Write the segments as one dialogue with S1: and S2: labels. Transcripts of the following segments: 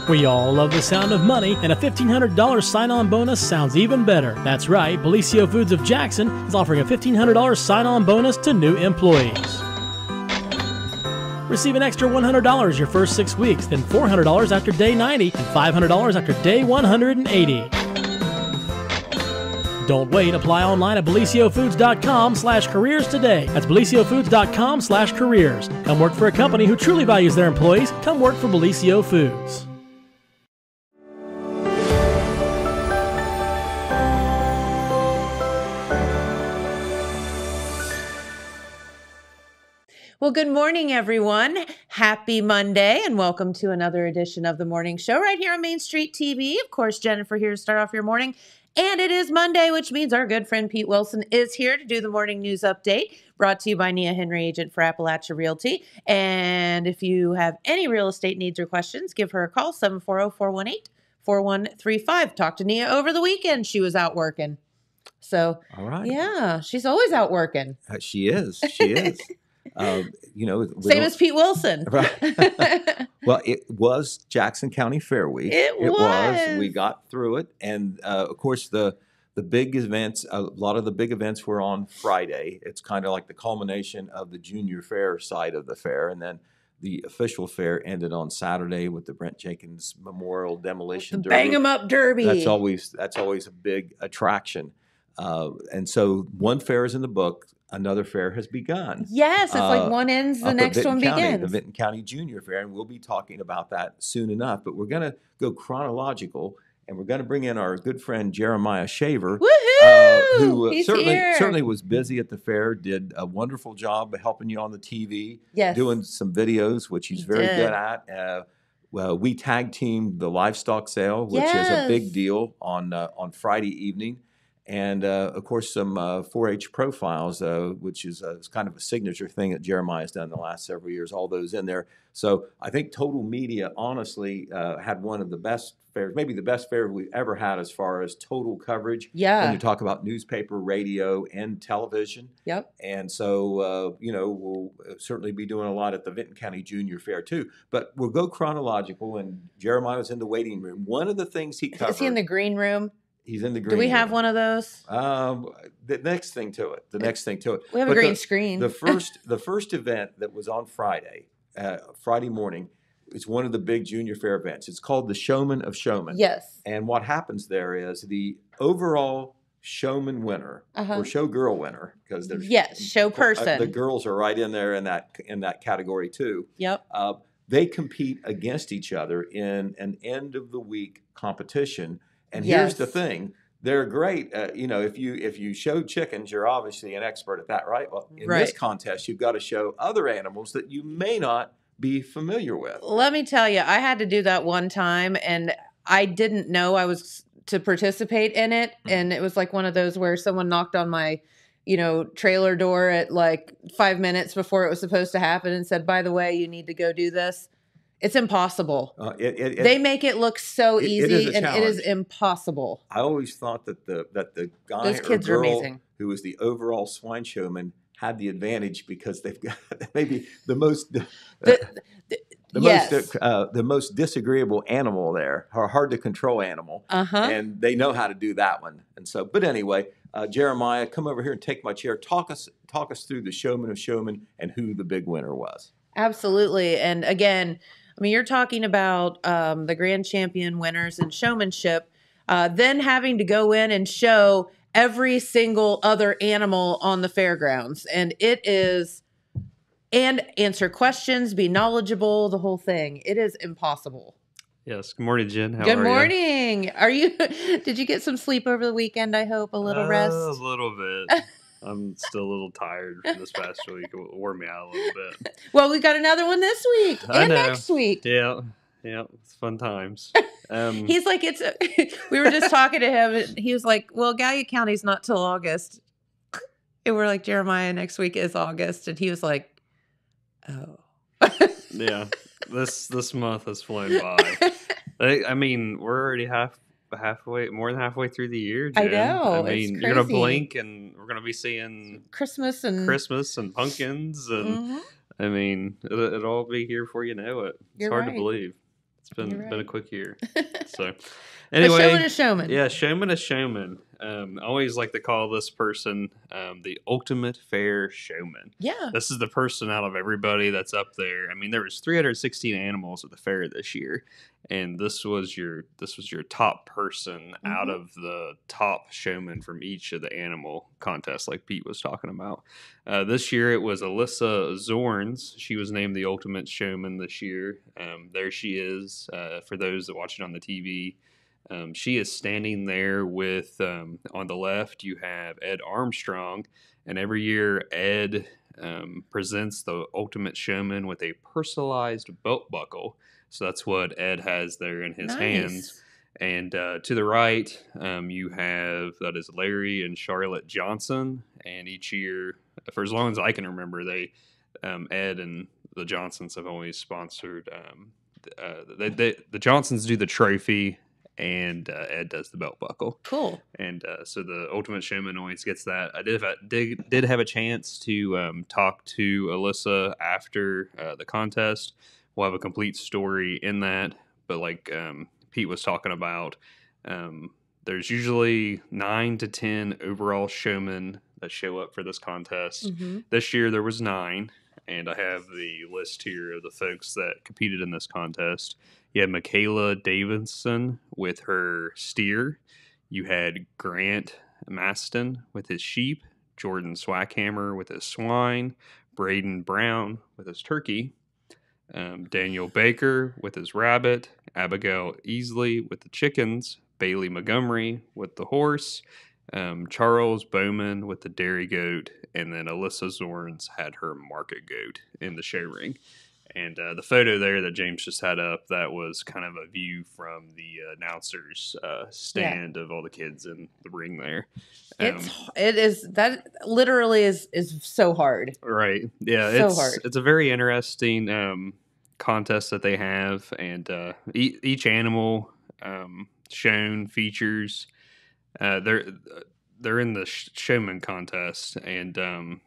S1: We all love the sound of money, and a $1,500 sign-on bonus sounds even better. That's right, Bellisio Foods of Jackson is offering a $1,500 sign-on bonus to new employees. Receive an extra $100 your first 6 weeks, then $400 after day 90, and $500 after day 180. Don't wait. Apply online at BellisioFoods.com/careers today. That's BellisioFoods.com/careers. Come work for a company who truly values their employees. Come work for Bellisio Foods.
S2: Well, good morning, everyone. Happy Monday, and welcome to another edition of the Morning Show right here on Main Street TV. Of course, Jennifer here to start off your morning. And it is Monday, which means our good friend Pete Wilson is here to do the morning news update, brought to you by Nia Henry, agent for Appalachia Realty. And if you have any real estate needs or questions, give her a call, 740-418-4135. Talked to Nia over the weekend. She was out working. So,
S3: all right.
S2: Yeah, she's always out working.
S3: She is. She is.
S2: Same as Pete Wilson.
S3: Right. Well, it was Jackson County Fair Week.
S2: It was.
S3: We got through it. And, of course, the big events, a lot of the big events were on Friday. It's kind of like the culmination of the junior fair side of the fair. And then the official fair ended on Saturday with the Brent Jenkins Memorial Demolition Derby.
S2: Bang 'em up Derby.
S3: That's always a big attraction. And so one fair is in the book. Another fair has begun.
S2: Yes, it's like one ends, the next one begins.
S3: The Vinton County Junior Fair, and we'll be talking about that soon enough. But we're going to go chronological, and we're going to bring in our good friend Jeremiah Shaver, who certainly was busy at the fair, did a wonderful job of helping you on the TV, doing some videos, which he's very good at. We tag teamed the Livestock Sale, which is a big deal on Friday evening. And, of course, some 4-H profiles, which is kind of a signature thing that Jeremiah's done the last several years, all those in there. So I think Total Media, honestly, had one of the best fairs, maybe the best fair we've ever had as far as total coverage.
S2: Yeah.
S3: When you talk about newspaper, radio, and television.
S2: Yep.
S3: And so, we'll certainly be doing a lot at the Vinton County Junior Fair, too. But we'll go chronological, and Jeremiah was in the waiting room. One of the things he covered.
S2: Is he in the green room?
S3: He's in the green.
S2: Do we have
S3: room.
S2: one of those?
S3: The next thing to it.
S2: We have a green screen.
S3: The first event that was on Friday morning, is one of the big junior fair events. It's called the Showman of Showman.
S2: Yes.
S3: And what happens there is the overall showman winner or showgirl winner, because there's
S2: show person.
S3: The girls are right in there in that category too.
S2: Yep.
S3: They compete against each other in an end of the week competition. And here's the thing. They're great. If you show chickens, you're obviously an expert at that, right? Well, in this contest, you've got to show other animals that you may not be familiar with.
S2: Let me tell you, I had to do that one time, and I didn't know I was to participate in it. And it was like one of those where someone knocked on my, trailer door at like 5 minutes before it was supposed to happen and said, by the way, you need to go do this. It's impossible. They make it look so easy, and it is impossible.
S3: I always thought that the guy
S2: Those kids
S3: or
S2: are
S3: girl
S2: amazing.
S3: Who was the overall swine showman had the advantage because they've got maybe the most the most disagreeable animal there, or hard to control animal, and they know how to do that one. And so, but anyway, Jeremiah, come over here and take my chair. Talk us through the Showman of Showman and who the big winner was.
S2: Absolutely, and again. I mean, you're talking about the grand champion winners in showmanship, then having to go in and show every single other animal on the fairgrounds. And and answer questions, be knowledgeable, the whole thing. It is impossible.
S4: Yes. Good morning, Jen. How are
S2: you? Good morning. Did you get some sleep over the weekend, I hope? A little rest?
S4: A little bit. I'm still a little tired from this past week. It wore me out a little bit.
S2: Well, we got another one this week and next week.
S4: Yeah, it's fun times.
S2: He's like, we were just talking to him, and he was like, well, Gallia County's not till August. And we're like, Jeremiah, next week is August. And he was like, oh.
S4: Yeah, this month has flown by. I mean, we're already more than halfway through the year, Jen.
S2: I know.
S4: I mean, you're going to blink and we're going to be seeing
S2: Christmas and
S4: pumpkins. And I mean, it'll all be here before you know it. It's hard to believe. been a quick year. So anyway,
S2: Showman is Showman.
S4: Yeah, Showman is Showman. I always like to call this person the ultimate fair showman.
S2: Yeah.
S4: This is the person out of everybody that's up there. I mean, there was 316 animals at the fair this year, and this was your top person out of the top showman from each of the animal contests, like Pete was talking about. This year it was Alyssa Zorns. She was named the ultimate showman this year. There she is. For those that watch it on the TV. She is standing there with, on the left, you have Ed Armstrong, and every year Ed presents the ultimate showman with a personalized belt buckle. So that's what Ed has there in his hands. And to the right, you have, that is Larry and Charlotte Johnson. And each year, for as long as I can remember, they, Ed and the Johnsons have always sponsored, the Johnsons do the trophy, and Ed does the belt buckle.
S2: Cool.
S4: And so the ultimate showman always gets that. I did have a chance to talk to Alyssa after the contest. We'll have a complete story in that. But like Pete was talking about, there's usually 9 to 10 overall showmen that show up for this contest. This year there was 9. And I have the list here of the folks that competed in this contest. You had Michaela Davidson with her steer. You had Grant Maston with his sheep. Jordan Swackhammer with his swine. Braden Brown with his turkey. Daniel Baker with his rabbit. Abigail Easley with the chickens. Bailey Montgomery with the horse. Charles Bowman with the dairy goat, and then Alyssa Zorns had her market goat in the show ring. And the photo there that James just had up, that was kind of a view from the announcer's stand of all the kids in the ring there.
S2: It is that literally is so hard.
S4: Right. Yeah.
S2: So
S4: it's
S2: hard.
S4: It's a very interesting contest that they have, and each animal shown features. They're in the showman contest, and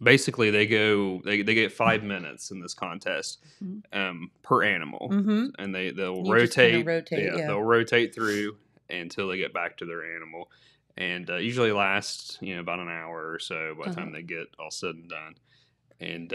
S4: basically they get 5 minutes in this contest per animal, and they'll rotate. They'll rotate through until they get back to their animal, and usually lasts about an hour or so by the time they get all said and done, and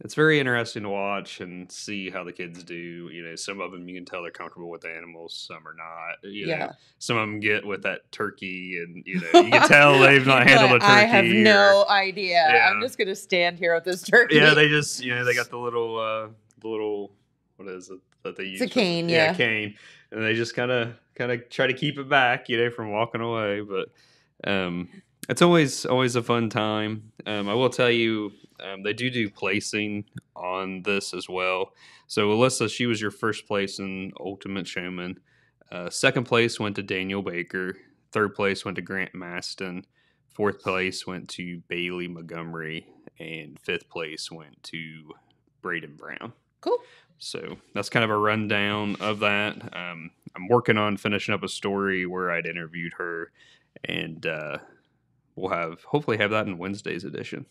S4: it's very interesting to watch and see how the kids do. Some of them you can tell they're comfortable with the animals, some are not. Some of them get with that turkey, and you can tell they've not handled a turkey.
S2: I have no idea. Yeah. I'm just gonna stand here with this turkey.
S4: Yeah, they just they got the little what is it that they use?
S2: It's a cane,
S4: cane, and they just kind of try to keep it back, from walking away. But it's always a fun time. I will tell you. They do placing on this as well. So Alyssa, she was your first place in Ultimate Showman. Second place went to Daniel Baker. Third place went to Grant Maston. Fourth place went to Bailey Montgomery. And fifth place went to Braden Brown.
S2: Cool.
S4: So that's kind of a rundown of that. I'm working on finishing up a story where I'd interviewed her. And we'll hopefully have that in Wednesday's edition.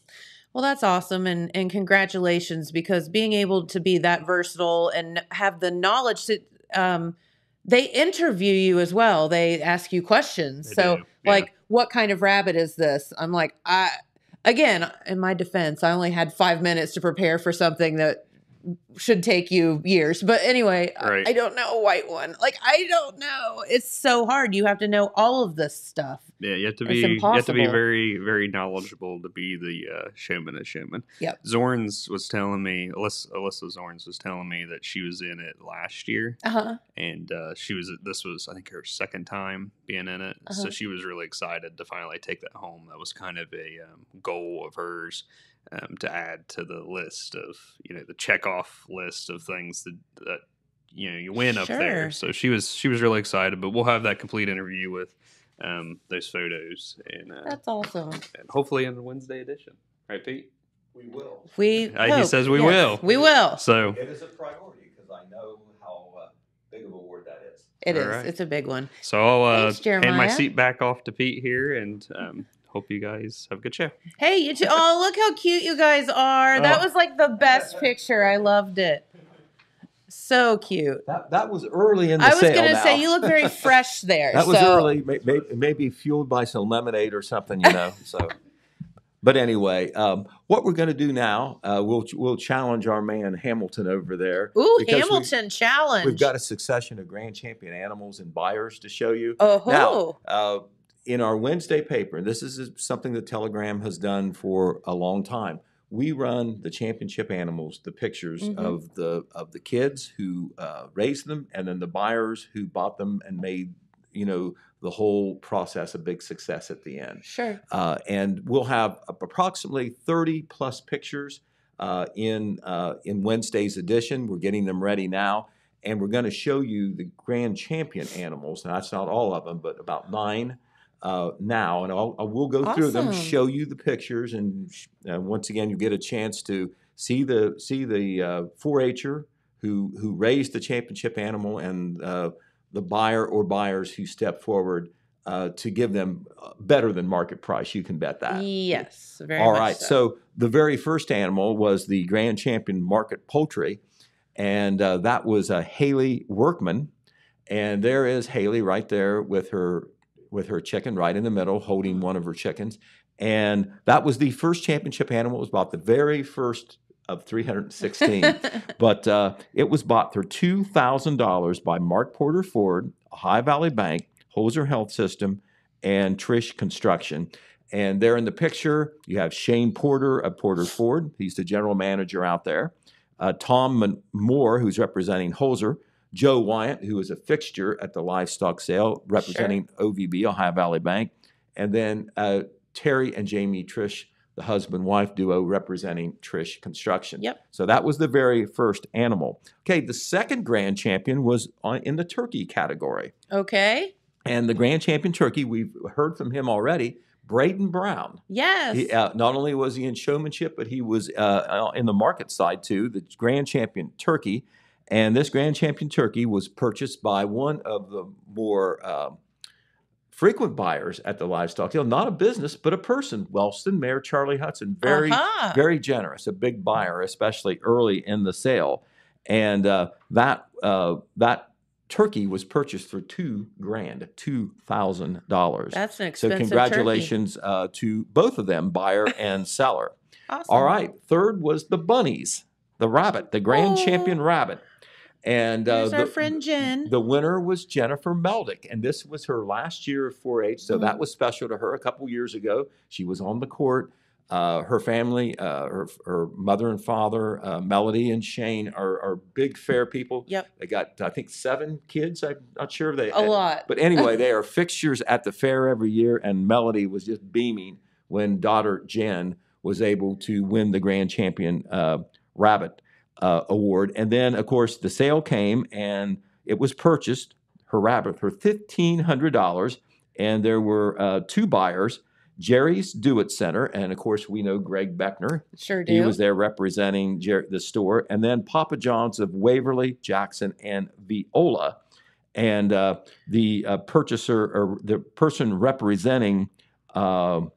S2: Well, that's awesome, and congratulations, because being able to be that versatile and have the knowledge to, they interview you as well. They ask you questions. Like, what kind of rabbit is this? I'm like, again, in my defense, I only had 5 minutes to prepare for something that should take you years. But anyway,
S4: right.
S2: I don't know a white one. Like, I don't know. It's so hard. You have to know all of this stuff.
S4: Yeah, you have to be very, very knowledgeable to be the showman of showman.
S2: Yep.
S4: Zorns was telling me, Alyssa Zorns was telling me that she was in it last year. And this was, I think, her second time being in it. So she was really excited to finally take that home. That was kind of a goal of hers. To add to the list of, the check-off list of things that you win up there. So she was really excited, but we'll have that complete interview with those photos. And
S2: that's awesome.
S4: And hopefully in the Wednesday edition. Right, Pete?
S3: We will.
S4: He says we will.
S2: We will.
S3: So it is a priority because I know how big of a award that is.
S2: It is. Right. It's a big one.
S4: So I'll hand my seat back off to Pete here, and hope you guys have a good show.
S2: Hey, you too. Oh, look how cute you guys are. That was like the best picture. I loved it. So cute.
S3: That was early in the sale.
S2: I was going to say, you look very fresh there.
S3: That was early, maybe fueled by some lemonade or something, So, but anyway, what we're going to do now, we'll challenge our man Hamilton over there.
S2: Ooh, Hamilton challenge.
S3: We've got a succession of grand champion animals and buyers to show you.
S2: Oh,
S3: now, in our Wednesday paper, and this is something the Telegram has done for a long time. We run the championship animals, the pictures of the kids who raised them, and then the buyers who bought them and made the whole process a big success at the end.
S2: Sure.
S3: And we'll have approximately 30 plus pictures in Wednesday's edition. We're getting them ready now, and we're going to show you the grand champion animals. Now, that's not all of them, but about 9. Now, and I will go through them, show you the pictures, and once again, you get a chance to see the 4-H'er who raised the championship animal, and the buyer or buyers who step forward to give them better than market price. You can bet that.
S2: Yes, very
S3: All
S2: much
S3: right. So the very first animal was the grand champion market poultry, and that was Haley Workman, and there is Haley right there with her chicken right in the middle, holding one of her chickens. And that was the first championship animal. It was about the very first of 316. But it was bought for $2,000 by Mark Porter Ford, High Valley Bank, Hoser Health System, and Trish Construction. And there in the picture, you have Shane Porter of Porter Ford. He's the general manager out there. Tom Moore, who's representing Hoser. Joe Wyatt, who is a fixture at the Livestock Sale, representing OVB, Ohio Valley Bank. And then Terry and Jamie Trish, the husband-wife duo, representing Trish Construction.
S2: Yep.
S3: So that was the very first animal. Okay, the second grand champion was in the turkey category.
S2: Okay.
S3: And the grand champion turkey, we've heard from him already, Braden Brown.
S2: Yes.
S3: He, not only was he in showmanship, but he was in the market side too, the grand champion turkey. And this grand champion turkey was purchased by one of the more frequent buyers at the livestock sale. Not a business, but a person. Wellston Mayor Charlie Hudson, very generous, a big buyer, especially early in the sale. And that turkey was purchased for $2,000.
S2: That's an expensive
S3: So congratulations to both of them, buyer and seller.
S2: Awesome.
S3: All right, third was the bunnies, the rabbit, the grand champion rabbit. And
S2: our friend Jen.
S3: The winner was Jennifer Meldick, and this was her last year of 4-H, so that was special to her. A couple years ago, she was on the court. Her family, her mother and father, Melody and Shane, are big fair people.
S2: Yep.
S3: They got, I think, 7 kids. I'm not sure if they
S2: a lot.
S3: But anyway, they are fixtures at the fair every year, and Melody was just beaming when daughter Jen was able to win the grand champion rabbit award. And then, of course, the sale came, and it was purchased, her rabbit, for $1,500. And there were 2 buyers, Jerry's Do-It Center, and of course, we know Greg Beckner.
S2: Sure do.
S3: He was there representing the store. And then Papa John's of Waverly, Jackson, and Viola. And the purchaser, or the person representing Papa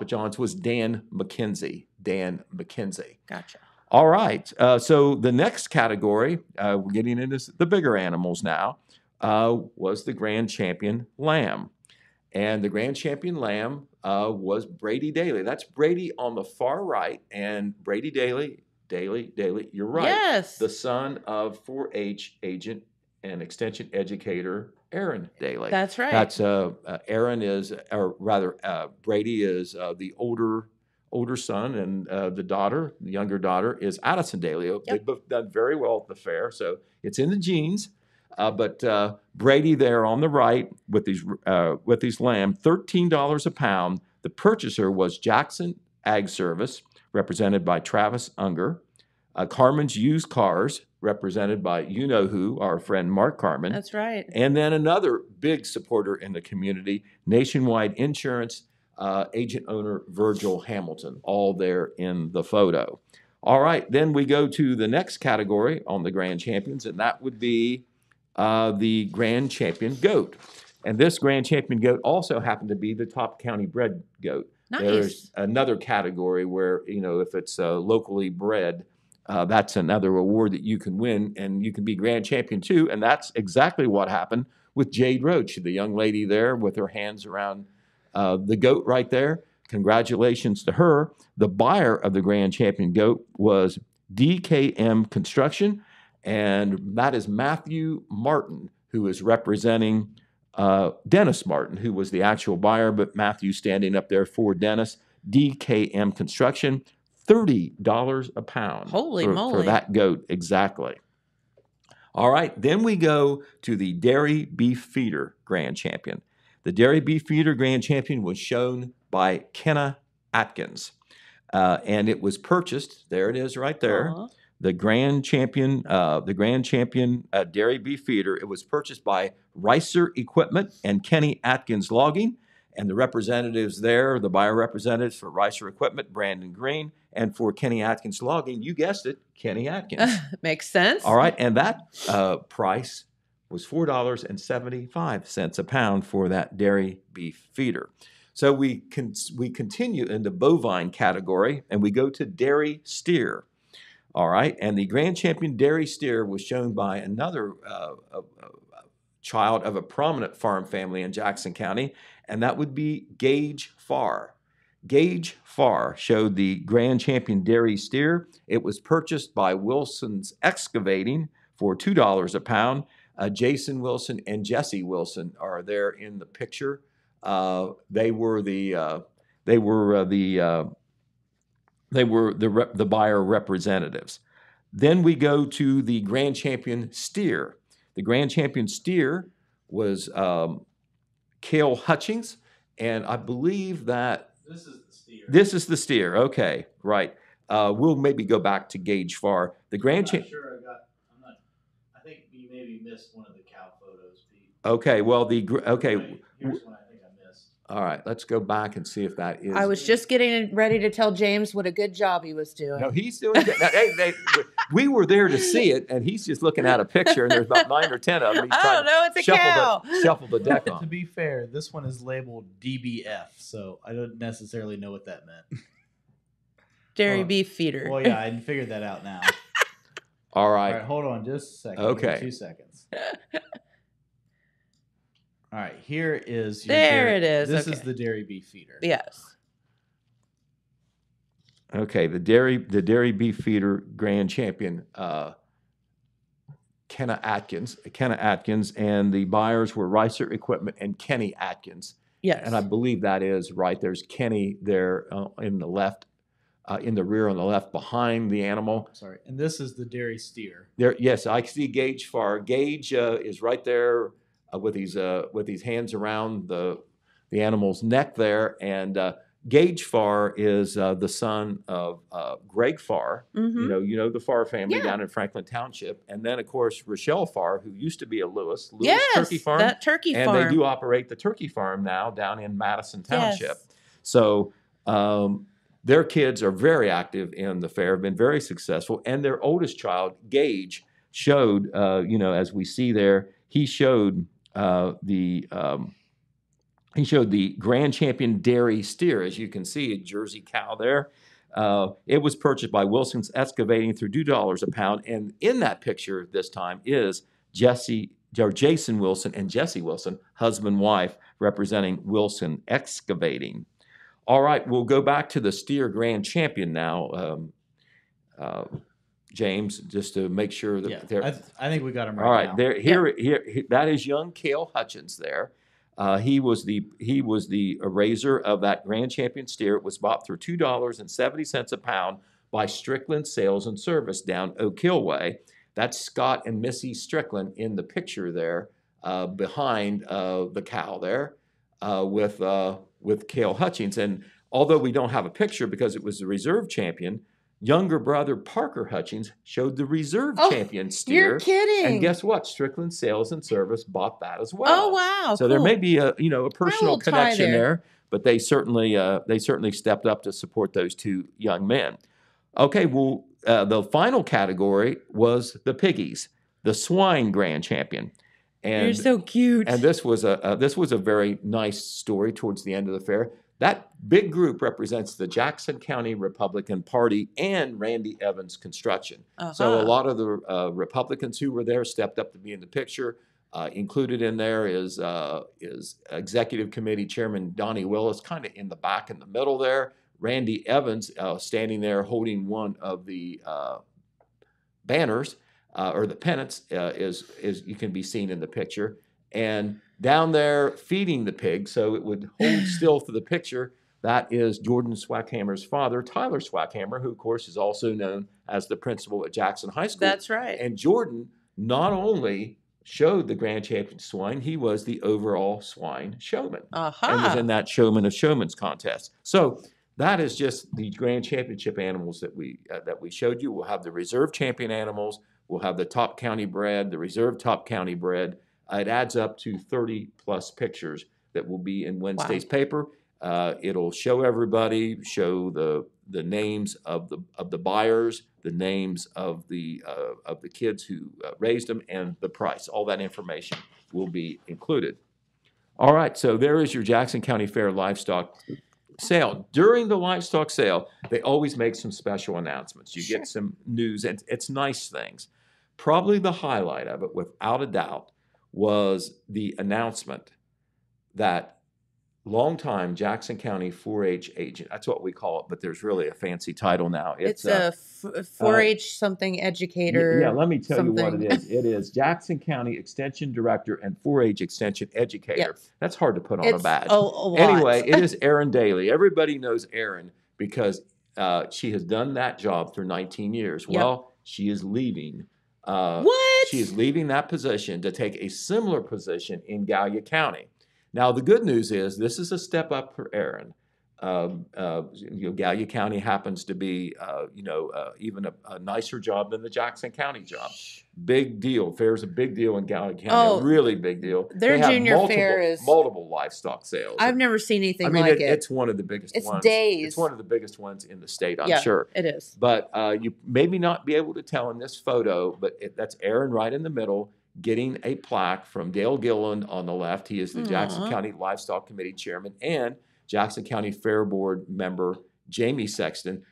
S3: John's, was Dan McKenzie.
S2: Gotcha.
S3: All right. So the next category, we're getting into the bigger animals now, was the grand champion lamb. And the grand champion lamb was Brady Daly. That's Brady on the far right. And Brady Daly, you're right.
S2: Yes.
S3: The son of 4-H agent and extension educator Erin Daly.
S2: That's right.
S3: That's Erin is, or rather, Brady is the older son, and the younger daughter, is Addison Daly.
S2: Yep.
S3: They've both done very well at the fair, so it's in the genes. But Brady there on the right with these lamb, $13 a pound. The purchaser was Jackson Ag Service, represented by Travis Unger. Carmen's Used Cars, represented by you-know-who, our friend Mark Carmen.
S2: That's right.
S3: And then another big supporter in the community, Nationwide Insurance, agent owner Virgil Hamilton, all there in the photo. All right, then we go to the next category on the Grand Champions, and that would be the Grand Champion Goat. And this Grand Champion Goat also happened to be the top county bred goat.
S2: Nice.
S3: There's another category where, if it's locally bred, that's another award that you can win, and you can be grand champion too. And that's exactly what happened with Jade Roach, the young lady there with her hands around the goat right there. Congratulations to her. The buyer of the grand champion goat was DKM Construction, and that is Matthew Martin, who is representing Dennis Martin, who was the actual buyer, but Matthew standing up there for Dennis. DKM Construction, $30 a pound.
S2: Holy moly.
S3: For that goat, exactly. All right, then we go to the Dairy Beef Feeder Grand Champion. The Dairy Beef Feeder Grand Champion was shown by Kenna Atkins, and it was purchased. There it is, right there. The Grand Champion, Dairy Beef Feeder. It was purchased by Ricer Equipment and Kenny Atkins Logging, and the representatives there, the buyer representatives for Ricer Equipment, Brandon Green, and for Kenny Atkins Logging, you guessed it, Kenny Atkins.
S2: Makes sense.
S3: All right, and that price was $4.75 a pound for that dairy beef feeder. So we continue in the bovine category, and we go to dairy steer. All right, and the Grand Champion Dairy Steer was shown by another child of a prominent farm family in Jackson County, and that would be Gage Farr. Gage Farr showed the Grand Champion Dairy Steer. It was purchased by Wilson's Excavating for $2 a pound. Jason Wilson and Jesse Wilson are there in the picture. They were the buyer representatives. Then we go to the Grand Champion Steer. The Grand Champion Steer was Cale Hutchings, and I believe that
S5: this is the steer.
S3: This is the steer. Okay, right. We'll maybe go back to Gage Farr. The Grand Champion.
S5: I think you maybe missed one of the cow photos, Pete.
S3: Okay. Well,
S5: Here's one I think I missed.
S3: All right, let's go back and see if that is.
S2: I was just getting ready to tell James what a good job he was doing.
S3: No, he's doing good. Now, we were there to see it, and he's just looking at a picture, and there's about 9 or 10 of them. He's
S2: I don't know, it's a cow.
S3: Shuffle the deck
S5: To
S3: on.
S5: be fair, this one is labeled DBF, so I don't necessarily know what that meant.
S2: Dairy beef feeder.
S5: Well, yeah, I figured that out now.
S3: All
S5: All
S3: right.
S5: right, hold on just a second.
S3: Okay.
S5: Give me 2 seconds. All right, here is your
S2: There it is.
S5: This
S2: Okay.
S5: is the dairy beef feeder.
S2: Yes.
S3: Okay, the dairy beef feeder grand champion, Kenna Atkins, and the buyers were Ricer Equipment and Kenny Atkins.
S2: Yes.
S3: And I believe that is right. There's Kenny there in the left, in the rear on the left behind the animal.
S5: Sorry, and this is the dairy steer.
S3: There, yes, I see Gage Farr. Gage is right there with his hands around the animal's neck there, and Gage Farr is the son of Greg Farr.
S2: Mm-hmm.
S3: You know the Farr family
S2: Yeah.
S3: down in Franklin Township, and then of course Rochelle Farr, who used to be a Lewis
S2: Yes,
S3: turkey farm,
S2: that turkey
S3: and
S2: farm.
S3: they do operate the turkey farm now down in Madison Township.
S2: Yes.
S3: So their kids are very active in the fair, have been very successful, and their oldest child, Gage, showed as we see there, he showed the Grand Champion Dairy Steer, as you can see, a Jersey cow there. It was purchased by Wilson's Excavating through $2 a pound, and in that picture this time is Jason Wilson and Jesse Wilson, husband wife, representing Wilson Excavating. All right, we'll go back to the Steer Grand Champion now, James, just to make sure that they're.
S5: I think we got him right.
S3: All right,
S5: now.
S3: there, here, that is young Cale Hutchins there. He was the raiser of that Grand Champion steer. It was bought for $2.70 a pound by Strickland Sales and Service down Oak Hill Way. That's Scott and Missy Strickland in the picture there, behind the cow there, with Cale Hutchins. And although we don't have a picture because it was the reserve champion, younger brother Parker Hutchins showed the reserve champion steer.
S2: You're kidding.
S3: And guess what? Strickland Sales and Service bought that as well.
S2: Oh wow!
S3: So there may be a personal
S2: little tie
S3: connection
S2: there.
S3: there, but they certainly stepped up to support those two young men. Okay, well, the final category was the Piggies, the swine grand champion. And
S2: You're so cute.
S3: and this was a very nice story towards the end of the fair. That big group represents the Jackson County Republican Party and Randy Evans Construction. So a lot of the Republicans who were there stepped up to be in the picture. Included in there is Executive Committee Chairman Donnie Willis, kind of in the back in the middle there. Randy Evans standing there holding one of the banners or the pennants is you can be seen in the picture. And down there feeding the pig, so it would hold still for the picture, that is Jordan Swackhammer's father, Tyler Swackhammer, who, of course, is also known as the principal at Jackson High School.
S2: That's right.
S3: And Jordan not only showed the Grand Champion swine, he was the overall swine showman. And was in that Showman of Showmans contest. So that is just the Grand Championship animals that we showed you. We'll have the reserve champion animals. We'll have the top county bred, the reserve top county bred. It adds up to 30-plus pictures that will be in Wednesday's paper. It'll show everybody, show the names of the buyers, the names of the kids who raised them, and the price. All that information will be included. All right, so there is your Jackson County Fair Livestock Sale. During the Livestock Sale, they always make some special announcements. You get some news, and it's nice things. Probably the highlight of it, without a doubt, was the announcement that longtime Jackson County 4-H agent, that's what we call it, but there's really a fancy title now.
S2: It's a 4-H something educator.
S3: Yeah, let me tell you what it is. It is Jackson County Extension Director and 4-H Extension Educator.
S2: Yes.
S3: That's hard to put on a badge.
S2: A lot.
S3: Anyway, it is Erin Daly. Everybody knows Erin because she has done that job for 19 years.
S2: Yep.
S3: Well, she is leaving.
S2: What?
S3: She is leaving that position to take a similar position in Gallia County. Now, the good news is this is a step up for Erin. Gallia County happens to be, even a nicer job than the Jackson County job. Big deal. Fair's a big deal in Gallia County. A really big deal.
S2: Their junior fair is
S3: multiple livestock sales.
S2: I've never seen anything like it.
S3: It's one of the biggest ones.
S2: It's days.
S3: It's one of the biggest ones in the state, I'm sure.
S2: It is.
S3: But you maybe not be able to tell in this photo, but that's Erin right in the middle, getting a plaque from Dale Gilland on the left. He is the Jackson County Livestock Committee Chairman, and Jackson County Fair Board member Jamie Sexton.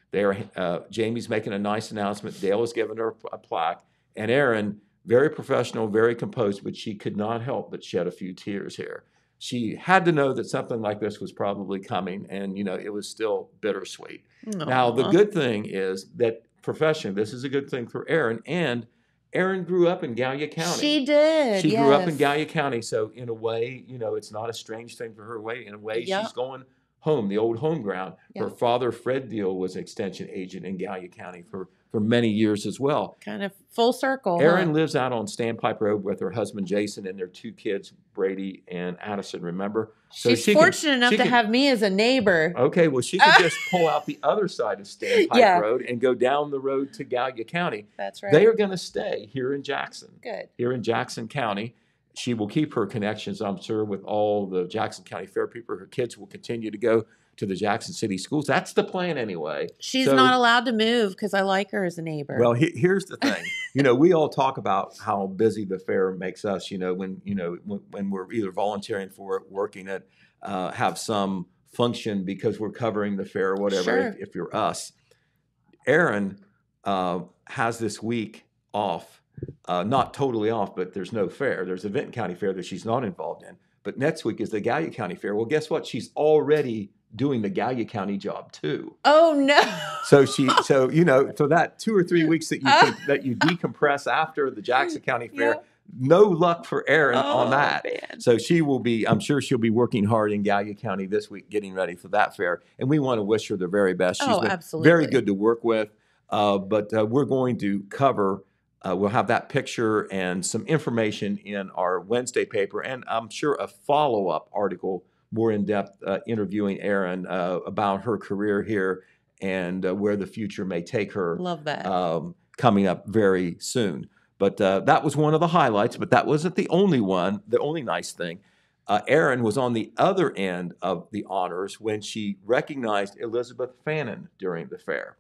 S3: Jamie's making a nice announcement. Dale has given her a plaque, and Erin, very professional, very composed, but she could not help but shed a few tears here. She had to know that something like this was probably coming, and it was still bittersweet. Now, the good thing is that professionally, this is a good thing for Erin, and Erin grew up in Gallia County.
S2: She did.
S3: She grew up in Gallia County, so in a way, it's not a strange thing for her. In a way, she's going home, the old home ground. Her father, Fred Deal, was an extension agent in Gallia County for many years as well.
S2: Kind of full circle.
S3: Erin lives out on Standpipe Road with her husband, Jason, and their two kids, Brady and Addison, remember? So
S2: she's fortunate enough to have me as a neighbor.
S3: Okay, well, she could just pull out the other side of Standpipe Road and go down the road to Gallia County.
S2: That's right.
S3: They are going to stay here in Jackson.
S2: Good.
S3: Here in Jackson County. She will keep her connections, I'm sure, with all the Jackson County Fair people. Her kids will continue to go to the Jackson City schools. That's the plan anyway.
S2: She's not allowed to move because I like her as a neighbor.
S3: Well, here's the thing. We all talk about how busy the fair makes us, when we're either volunteering for it, working it, have some function because we're covering the fair or whatever, if you're us. Erin has this week off, not totally off, but there's no fair. There's a Vinton County Fair that she's not involved in. But next week is the Gallia County Fair. Well, guess what? She's already doing the Gallia County job too.
S2: Oh no!
S3: So for that 2 or 3 weeks that you decompress after the Jackson County Fair, no luck for Erin on that.
S2: Man.
S3: So she will be. I'm sure she'll be working hard in Gallia County this week, getting ready for that fair. And we want to wish her the very best. She's been
S2: absolutely
S3: very good to work with. But we're going to cover. We'll have that picture and some information in our Wednesday paper, and I'm sure a follow-up article, more in-depth, interviewing Erin about her career here and where the future may take her.
S2: Love that.
S3: Coming up very soon. But that was one of the highlights, but that wasn't the only one, the only nice thing. Erin was on the other end of the honors when she recognized Elizabeth Fannin during the fair.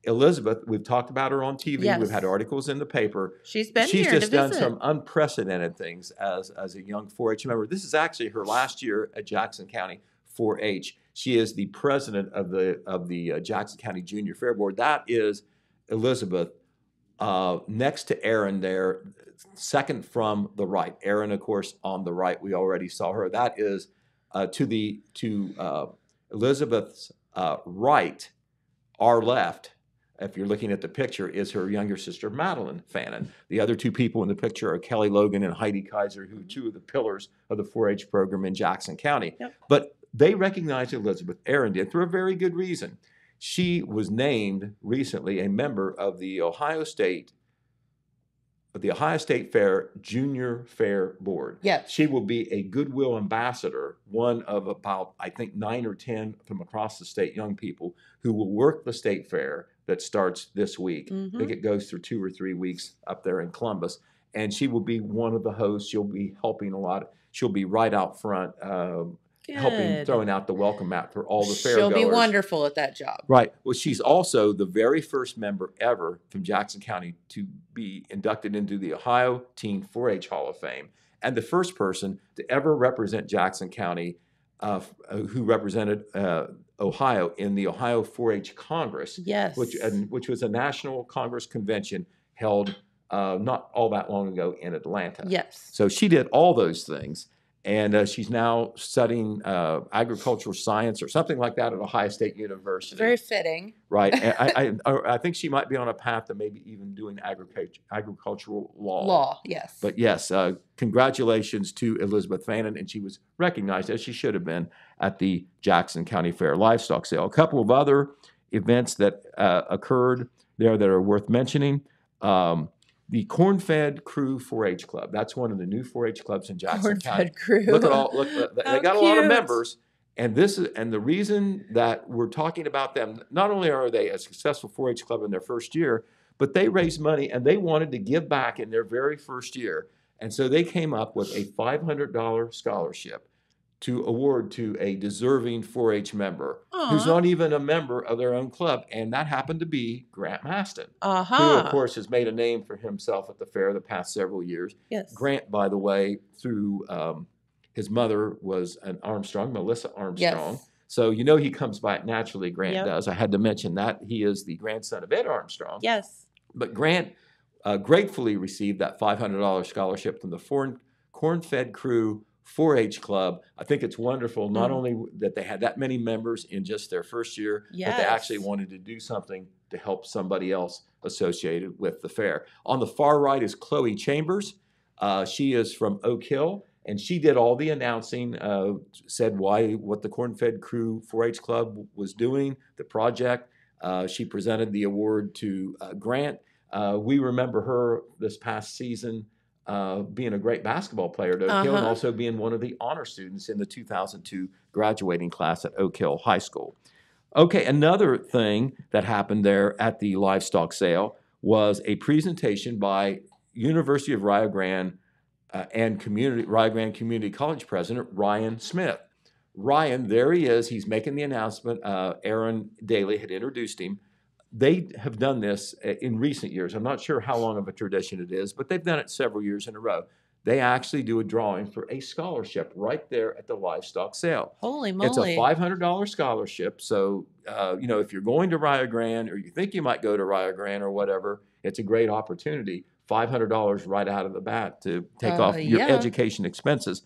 S3: Elizabeth, we've talked about her on TV.
S2: Yes.
S3: We've had articles in the paper.
S2: She's been
S3: She's
S2: here
S3: just
S2: to
S3: done
S2: visit.
S3: some unprecedented things as a young 4-H member. This is actually her last year at Jackson County 4-H. She is the president of the Jackson County Junior Fair Board. That is Elizabeth. Next to Erin there, second from the right. Erin, of course, on the right. We already saw her. That is to Elizabeth's right, our left. If you're looking at the picture, is her younger sister, Madeline Fannin. The other two people in the picture are Kelly Logan and Heidi Kaiser, who are two of the pillars of the 4-H program in Jackson County.
S2: Yep.
S3: But they recognized Elizabeth, Erin did, for a very good reason. She was named recently a member of the Ohio State Fair Junior Fair Board.
S2: Yes.
S3: She will be a Goodwill ambassador, one of about, I think, 9 or 10 from across the state young people who will work the state fair that starts this week. I think it goes through 2 or 3 weeks up there in Columbus. And she will be one of the hosts. She'll be helping a lot. She'll be right out front, helping, throwing out the welcome mat for all the fair goers.
S2: She'll be wonderful at that job.
S3: Right. Well, she's also the very first member ever from Jackson County to be inducted into the Ohio Teen 4-H Hall of Fame, and the first person to ever represent Jackson County, who represented Ohio in the Ohio 4-H Congress.
S2: Yes.
S3: Which was a national Congress convention held not all that long ago in Atlanta.
S2: Yes.
S3: So she did all those things. And she's now studying agricultural science or something like that at Ohio State University.
S2: Very fitting.
S3: Right. And I think she might be on a path to maybe even doing agricultural law.
S2: Yes.
S3: But yes, congratulations to Elizabeth Fannin. And she was recognized, as she should have been, at the Jackson County Fair Livestock Sale. A couple of other events that occurred there that are worth mentioning. The Corn-Fed Crew 4-H Club. That's one of the new 4-H clubs in Jackson County.
S2: Corn-Fed Crew.
S3: Look, they got a lot of members, and the reason that we're talking about them, not only are they a successful 4-H club in their first year, but they raised money and they wanted to give back in their very first year, and so they came up with a $500 scholarship to award to a deserving 4-H member who's not even a member of their own club, and that happened to be Grant Maston, who, of course, has made a name for himself at the fair the past several years.
S2: Yes.
S3: Grant, by the way, through his mother was an Armstrong, Melissa Armstrong.
S2: Yes.
S3: So he comes by it naturally, Grant does. I had to mention that. He is the grandson of Ed Armstrong.
S2: Yes.
S3: But Grant gratefully received that $500 scholarship from the Corn-Fed Crew 4-H club. I think it's wonderful, not only that they had that many members in just their first year, but they actually wanted to do something to help somebody else associated with the fair. On the far right is Chloe Chambers. She is from Oak Hill, and she did all the announcing, said what the Corn-Fed Crew 4-H club was doing, the project. She presented the award to Grant. We remember her this past season being a great basketball player at Oak Hill and also being one of the honor students in the 2002 graduating class at Oak Hill High School. Okay, another thing that happened there at the livestock sale was a presentation by University of Rio Grande and Rio Grande Community College President Ryan Smith. Ryan, there he is. He's making the announcement. Erin Daly had introduced him. They have done this in recent years. I'm not sure how long of a tradition it is, but they've done it several years in a row. They actually do a drawing for a scholarship right there at the livestock sale.
S2: Holy moly.
S3: It's a $500 scholarship. So, if you're going to Rio Grande or you think you might go to Rio Grande or whatever, it's a great opportunity. $500 right out of the bat to take off your education expenses.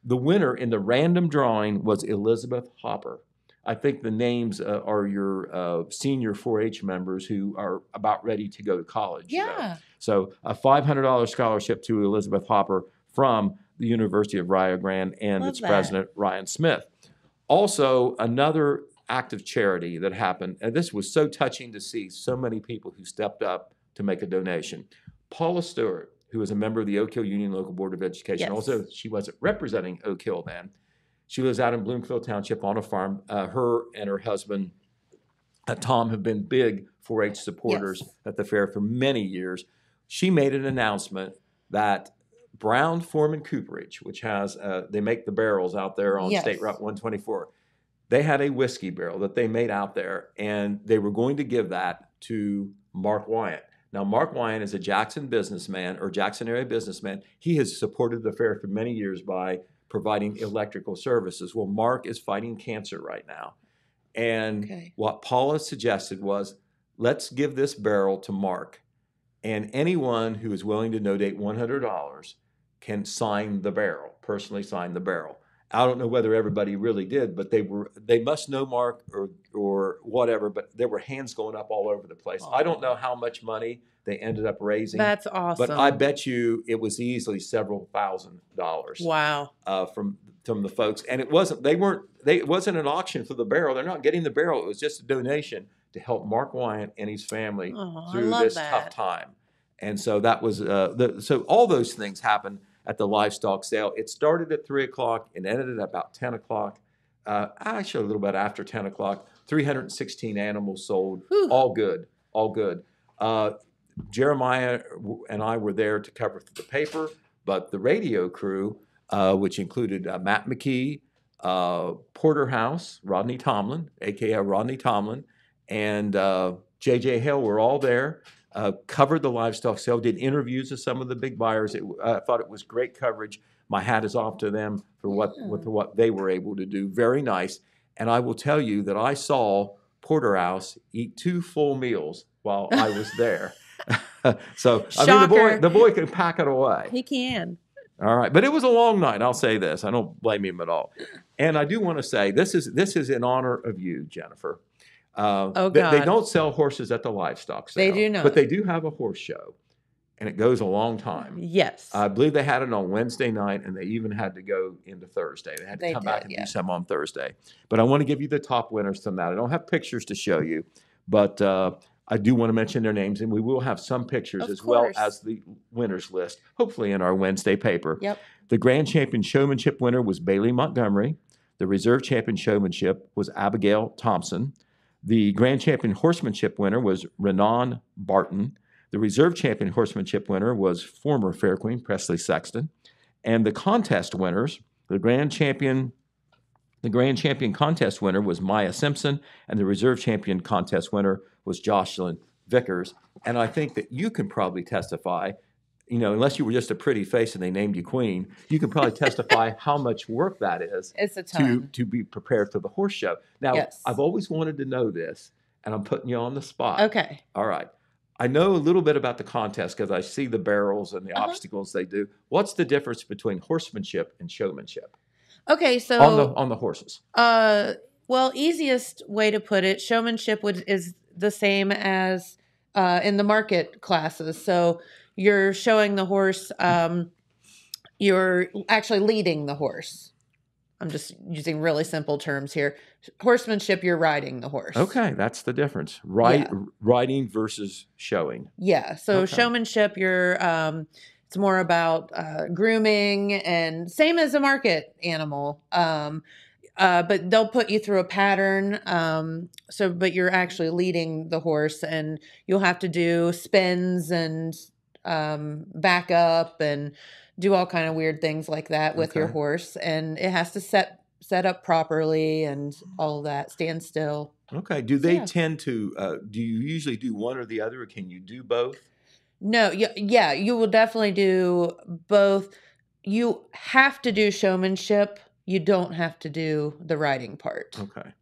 S3: The winner in the random drawing was Elizabeth Hopper. I think the names are your senior 4-H members who are about ready to go to college.
S2: Yeah.
S3: So a $500 scholarship to Elizabeth Hopper from the University of Rio Grande and its president, Ryan Smith. Also, another act of charity that happened, and this was so touching to see so many people who stepped up to make a donation. Paula Stewart, who is a member of the Oak Hill Union Local Board of Education, also she wasn't representing Oak Hill then. She lives out in Bloomfield Township on a farm. Her and her husband, Tom, have been big 4-H supporters at the fair for many years. She made an announcement that Brown Foreman Cooperage, which has, they make the barrels out there on State Route 124. They had a whiskey barrel that they made out there, and they were going to give that to Mark Wyant. Now, Mark Wyant is a Jackson businessman or Jackson area businessman. He has supported the fair for many years by providing electrical services. Well, Mark is fighting cancer right now. And what Paula suggested was, let's give this barrel to Mark. And anyone who is willing to donate $100 can sign the barrel, personally sign the barrel. I don't know whether everybody really did, but they must know Mark or whatever, but there were hands going up all over the place. I don't know how much money they ended up raising.
S2: That's awesome.
S3: But I bet you it was easily several $1,000s.
S2: Wow.
S3: From the folks. And it wasn't an auction for the barrel. They're not getting the barrel. It was just a donation to help Mark Wyant and his family through this tough time. And so that was so all those things happened at the livestock sale. It started at 3 o'clock and ended at about 10 o'clock. Actually, a little bit after 10 o'clock. 316 animals sold. Whew. All good. Jeremiah and I were there to cover the paper, but the radio crew, which included Matt McKee, Porterhouse, Rodney Tomlin, a.k.a. Rodney Tomlin, and J.J. Hale were all there. Covered the livestock sale, did interviews with some of the big buyers. I thought it was great coverage. My hat is off to them for what they were able to do. Very nice. And I will tell you that I saw Porterhouse eat 2 full meals while I was there. So I mean, the boy can pack it away.
S2: He can.
S3: All right, but it was a long night. I'll say this. I don't blame him at all. And I do want to say this is in honor of you, Jennifer.
S2: God.
S3: They don't sell horses at the livestock sale.
S2: They do not.
S3: But they do have a horse show, and it goes a long time.
S2: Yes.
S3: I believe they had it on Wednesday night, and they even had to go into Thursday. They had to come back and do some on Thursday. But I want to give you the top winners from that. I don't have pictures to show you, but I do want to mention their names, and we will have some pictures as well as the winners list, hopefully in our Wednesday paper.
S2: Yep.
S3: The Grand Champion Showmanship winner was Bailey Montgomery. The Reserve Champion Showmanship was Abigail Thompson. The Grand Champion Horsemanship winner was Renan Barton. The Reserve Champion Horsemanship winner was former Fair Queen Presley Sexton. And the contest winners, the Grand Champion contest winner was Maya Simpson, and the Reserve Champion contest winner was Jocelyn Vickers. And I think that you can probably testify, unless you were just a pretty face and they named you queen, you can probably testify how much work that is.
S2: It's a ton.
S3: To be prepared for the horse show. Now, I've always wanted to know this, and I'm putting you on the spot.
S2: Okay.
S3: All right. I know a little bit about the contest because I see the barrels and the obstacles they do. What's the difference between horsemanship and showmanship?
S2: Okay, so
S3: on the horses.
S2: Well, easiest way to put it, showmanship is the same as in the market classes. So you're showing the horse, you're actually leading the horse. I'm just using really simple terms here. Horsemanship, you're riding the horse.
S3: Okay, that's the difference. Riding versus showing.
S2: Yeah. So showmanship, you're it's more about grooming, and same as a market animal. But they'll put you through a pattern. But you're actually leading the horse, and you'll have to do spins and back up and do all kind of weird things like that with your horse. And it has to set up properly and all of that, stand still.
S3: Okay. Do they tend to, do you usually do one or the other, or can you do both?
S2: No. Yeah, you will definitely do both. You have to do showmanship. You don't have to do the riding part.
S3: Okay.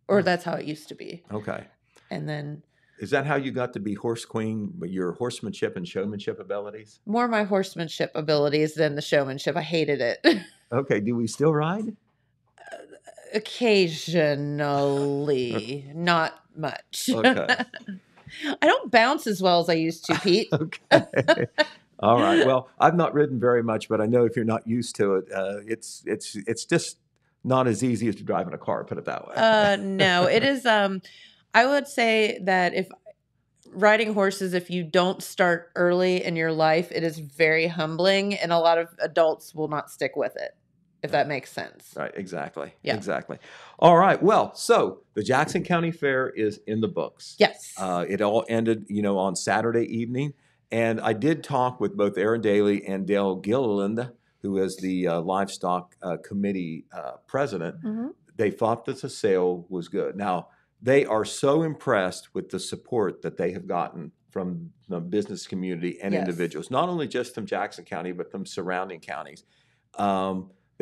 S2: Or that's how it used to be.
S3: Okay.
S2: And then...
S3: Is that how you got to be horse queen, your horsemanship and showmanship abilities?
S2: More my horsemanship abilities than the showmanship. I hated it.
S3: Okay. Do we still ride?
S2: Occasionally. Not much.
S3: Okay.
S2: I don't bounce as well as I used to, Pete.
S3: Okay. All right. Well, I've not ridden very much, but I know if you're not used to it, it's just not as easy as driving a car, put it that way.
S2: No, it is. I would say that if riding horses, if you don't start early in your life, it is very humbling, and a lot of adults will not stick with it, if that makes sense.
S3: Right. Exactly.
S2: Yeah.
S3: Exactly. All right. Well, so the Jackson County Fair is in the books.
S2: Yes.
S3: It all ended, on Saturday evening. And I did talk with both Erin Daly and Dale Gilliland, who is the livestock committee president. Mm-hmm. They thought that the sale was good. Now, they are so impressed with the support that they have gotten from the business community and individuals, not only just from Jackson County, but from surrounding counties.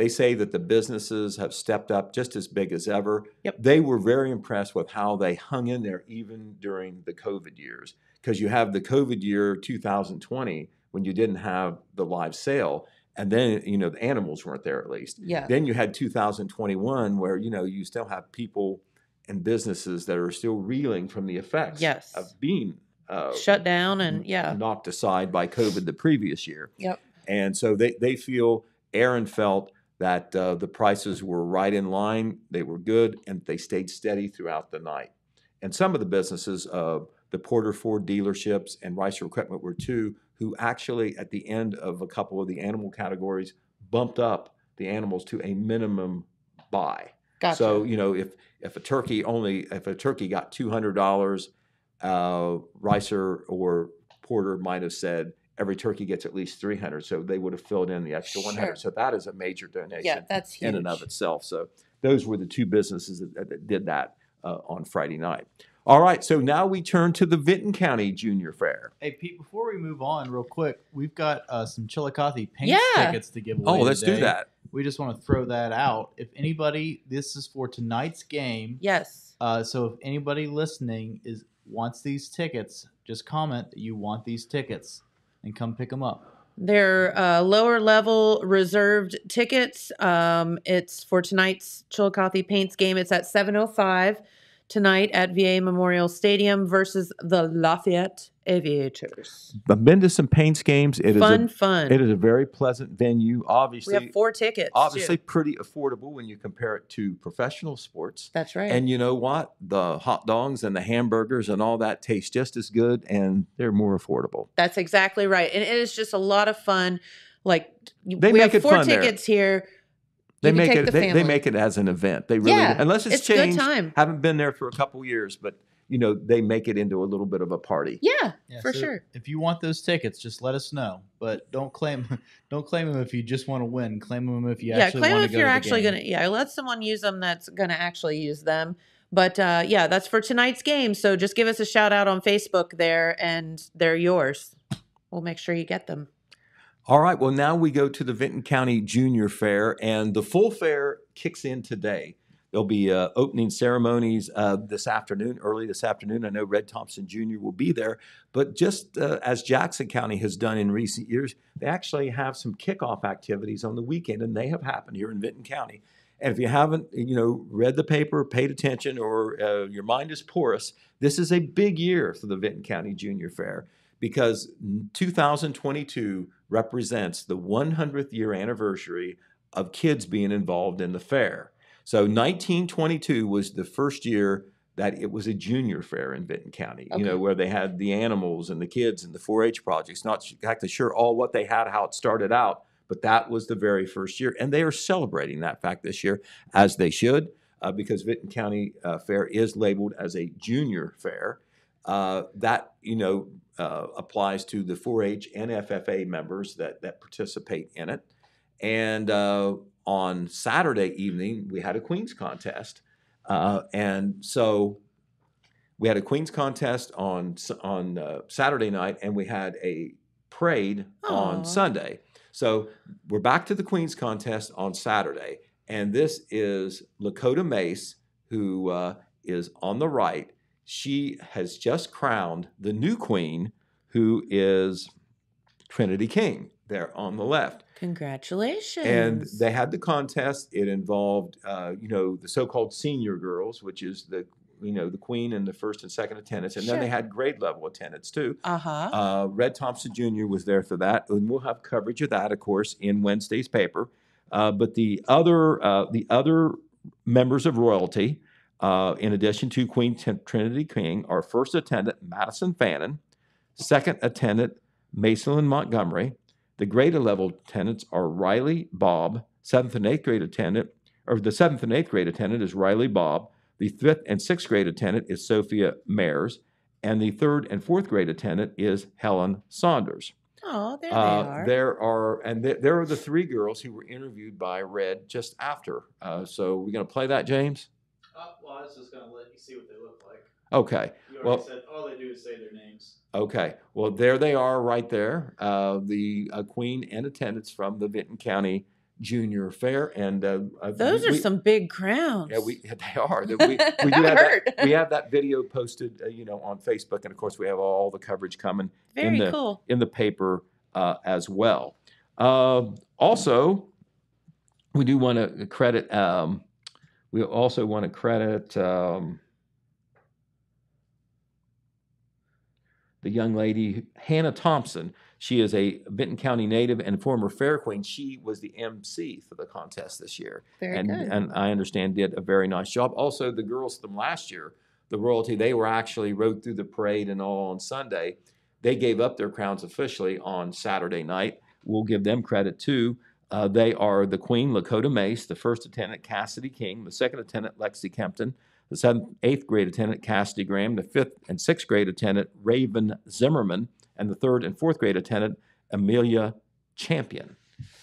S3: They say that the businesses have stepped up just as big as ever.
S2: Yep.
S3: They were very impressed with how they hung in there even during the COVID years, because you have the COVID year 2020 when you didn't have the live sale. And then, the animals weren't there at least.
S2: Yeah.
S3: Then you had 2021 where, you still have people and businesses that are still reeling from the effects of being
S2: shut down and
S3: knocked aside by COVID the previous year.
S2: Yep.
S3: And so they feel, Erin felt that the prices were right in line, they were good, and they stayed steady throughout the night. And some of the businesses, the Porter Ford dealerships and Ricer Equipment were two, who actually at the end of a couple of the animal categories bumped up the animals to a minimum buy.
S2: Gotcha.
S3: So, if a turkey got $200, Ricer or Porter might have said every turkey gets at least 300, so they would have filled in the extra 100.
S2: Sure.
S3: So that is a major donation
S2: that's huge
S3: in and of itself. So those were the two businesses that did that on Friday night. All right, so now we turn to the Vinton County Junior Fair.
S5: Hey, Pete, before we move on real quick, we've got some Chillicothe Paints tickets to give away
S3: let's
S5: today.
S3: do that.
S5: We just want to throw that out. If anybody, this is for tonight's game.
S2: Yes.
S5: So if anybody listening wants these tickets, just comment that you want these tickets and come pick them up.
S2: They're lower level reserved tickets. It's for tonight's Chillicothe Paints game. It's at 7:05 tonight at VA Memorial Stadium versus the Lafayette Aviators.
S3: I've been to some Paints games. It is
S2: fun.
S3: It is a very pleasant venue. Obviously,
S2: we have 4 tickets.
S3: Obviously, pretty affordable when you compare it to professional sports.
S2: That's right.
S3: And you know what? The hot dogs and the hamburgers and all that taste just as good, and they're more affordable.
S2: That's exactly right. And it is just a lot of fun. Like
S3: we
S2: have 4 tickets here.
S3: They make it as an event. They really unless it's changed.
S2: Good time.
S3: Haven't been there for a couple years, but they make it into a little bit of a party.
S2: Yeah, for sure.
S5: If you want those tickets, just let us know. But don't claim them if you just want to win. Claim them if you actually want to go to the game.
S2: Claim them if you're actually going to. Yeah, let someone use them that's going to actually use them. But that's for tonight's game. So just give us a shout out on Facebook there, and they're yours. We'll make sure you get them.
S3: All right. Well, now we go to the Vinton County Junior Fair, and the full fair kicks in today. There'll be opening ceremonies early this afternoon. I know Red Thompson Jr. will be there, but just as Jackson County has done in recent years, they actually have some kickoff activities on the weekend, and they have happened here in Vinton County. And if you haven't, read the paper, paid attention, or your mind is porous, this is a big year for the Vinton County Junior Fair, because 2022 represents the 100th year anniversary of kids being involved in the fair. So 1922 was the first year that it was a junior fair in Vinton County, where they had the animals and the kids and the 4-H projects. Not exactly sure all what they had, how it started out, but that was the very first year. And they are celebrating that fact this year, as they should, because Vinton County Fair is labeled as a junior fair. That applies to the 4-H and FFA members that participate in it. And on Saturday evening, we had a Queen's contest. And so we had a Queen's contest on Saturday night, and we had a parade on Sunday. So we're back to the Queen's contest on Saturday. And this is Lakota Mace, who is on the right. She has just crowned the new queen, who is Trinity King, there on the left.
S2: Congratulations.
S3: And they had the contest. It involved, the so-called senior girls, which is the queen and the first and second attendants. And then they had grade level attendants too. Red Thompson Jr. was there for that. And we'll have coverage of that, of course, in Wednesday's paper. But the other members of royalty, in addition to Queen Trinity King, are first attendant Madison Fannin, second attendant Mason Montgomery. The grade level attendants are Riley Bob. The 7th and 8th grade attendant is Riley Bob. The 5th and 6th grade attendant is Sophia Mayers. And the 3rd and 4th grade attendant is Helen Saunders.
S2: Oh, there they are.
S3: There are the 3 girls who were interviewed by Red just after. So we're going to play that, James?
S5: Well, I was just going to let you see what they look like.
S3: Okay.
S5: You already said all they do is say their names.
S3: Okay. Well, there they are right there. The queen and attendants from the Vinton County Junior Fair, and
S2: those are some big crowns.
S3: Yeah, they are. We do have we have that video posted, on Facebook, and of course we have all the coverage coming
S2: cool
S3: in the paper as well. Also, we do want to credit. We also want to credit the young lady, Hannah Thompson. She is a Vinton County native and former fair queen. She was the MC for the contest this year.
S2: Very good.
S3: And I understand did a very nice job. Also, the girls from last year, the royalty, they were actually rode through the parade and all on Sunday. They gave up their crowns officially on Saturday night. We'll give them credit too. They are the Queen, Lakota Mace, the first attendant, Cassidy King, the second attendant, Lexi Kempton, the 7th, 8th grade attendant, Cassidy Graham, the 5th and 6th grade attendant, Raven Zimmerman, and the 3rd and 4th grade attendant, Amelia Champion.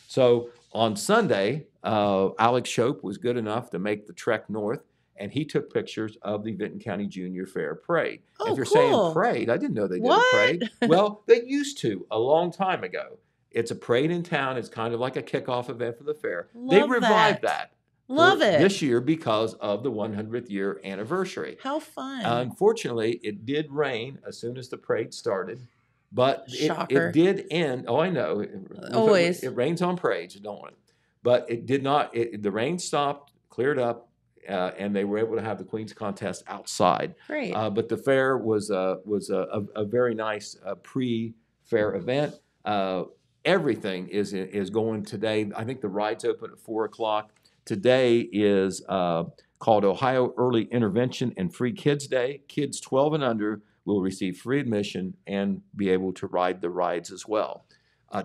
S3: So on Sunday, Alex Shope was good enough to make the trek north, and he took pictures of the Vinton County Junior Fair Parade.
S2: Oh,
S3: if you're
S2: cool.
S3: saying parade, I didn't know they did a parade. Well, they used to a long time ago. It's a parade in town. It's kind of like a kickoff event for the fair. They revived that.
S2: Love it.
S3: This year because of the 100th year anniversary.
S2: How fun.
S3: Unfortunately, it did rain as soon as the parade started, but it did end. Oh, I know.
S2: Always.
S3: It rains on parades, don't it? But it did not. The rain stopped, cleared up, and they were able to have the Queen's Contest outside.
S2: Great.
S3: But the fair was a very nice pre-fair event. Everything is going today. I think the rides open at 4 o'clock. Today is called Ohio Early Intervention and Free Kids Day. Kids 12 and under will receive free admission and be able to ride the rides as well.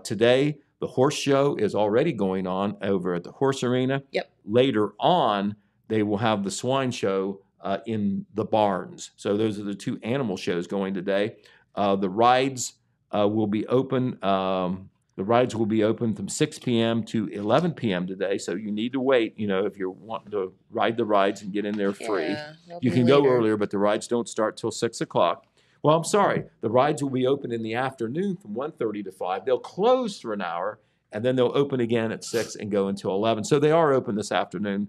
S3: Today, the horse show is already going on over at the horse arena.
S2: Yep.
S3: Later on, they will have the swine show in the barns. So those are the two animal shows going today. The rides will be open. The rides will be open from 6 p.m. to 11 p.m. today, so you need to wait, if you're wanting to ride the rides and get in there free. You can go earlier, but the rides don't start till 6 o'clock. Well, I'm sorry. The rides will be open in the afternoon from 1:30 to 5. They'll close for an hour, and then they'll open again at 6 and go until 11. So they are open this afternoon.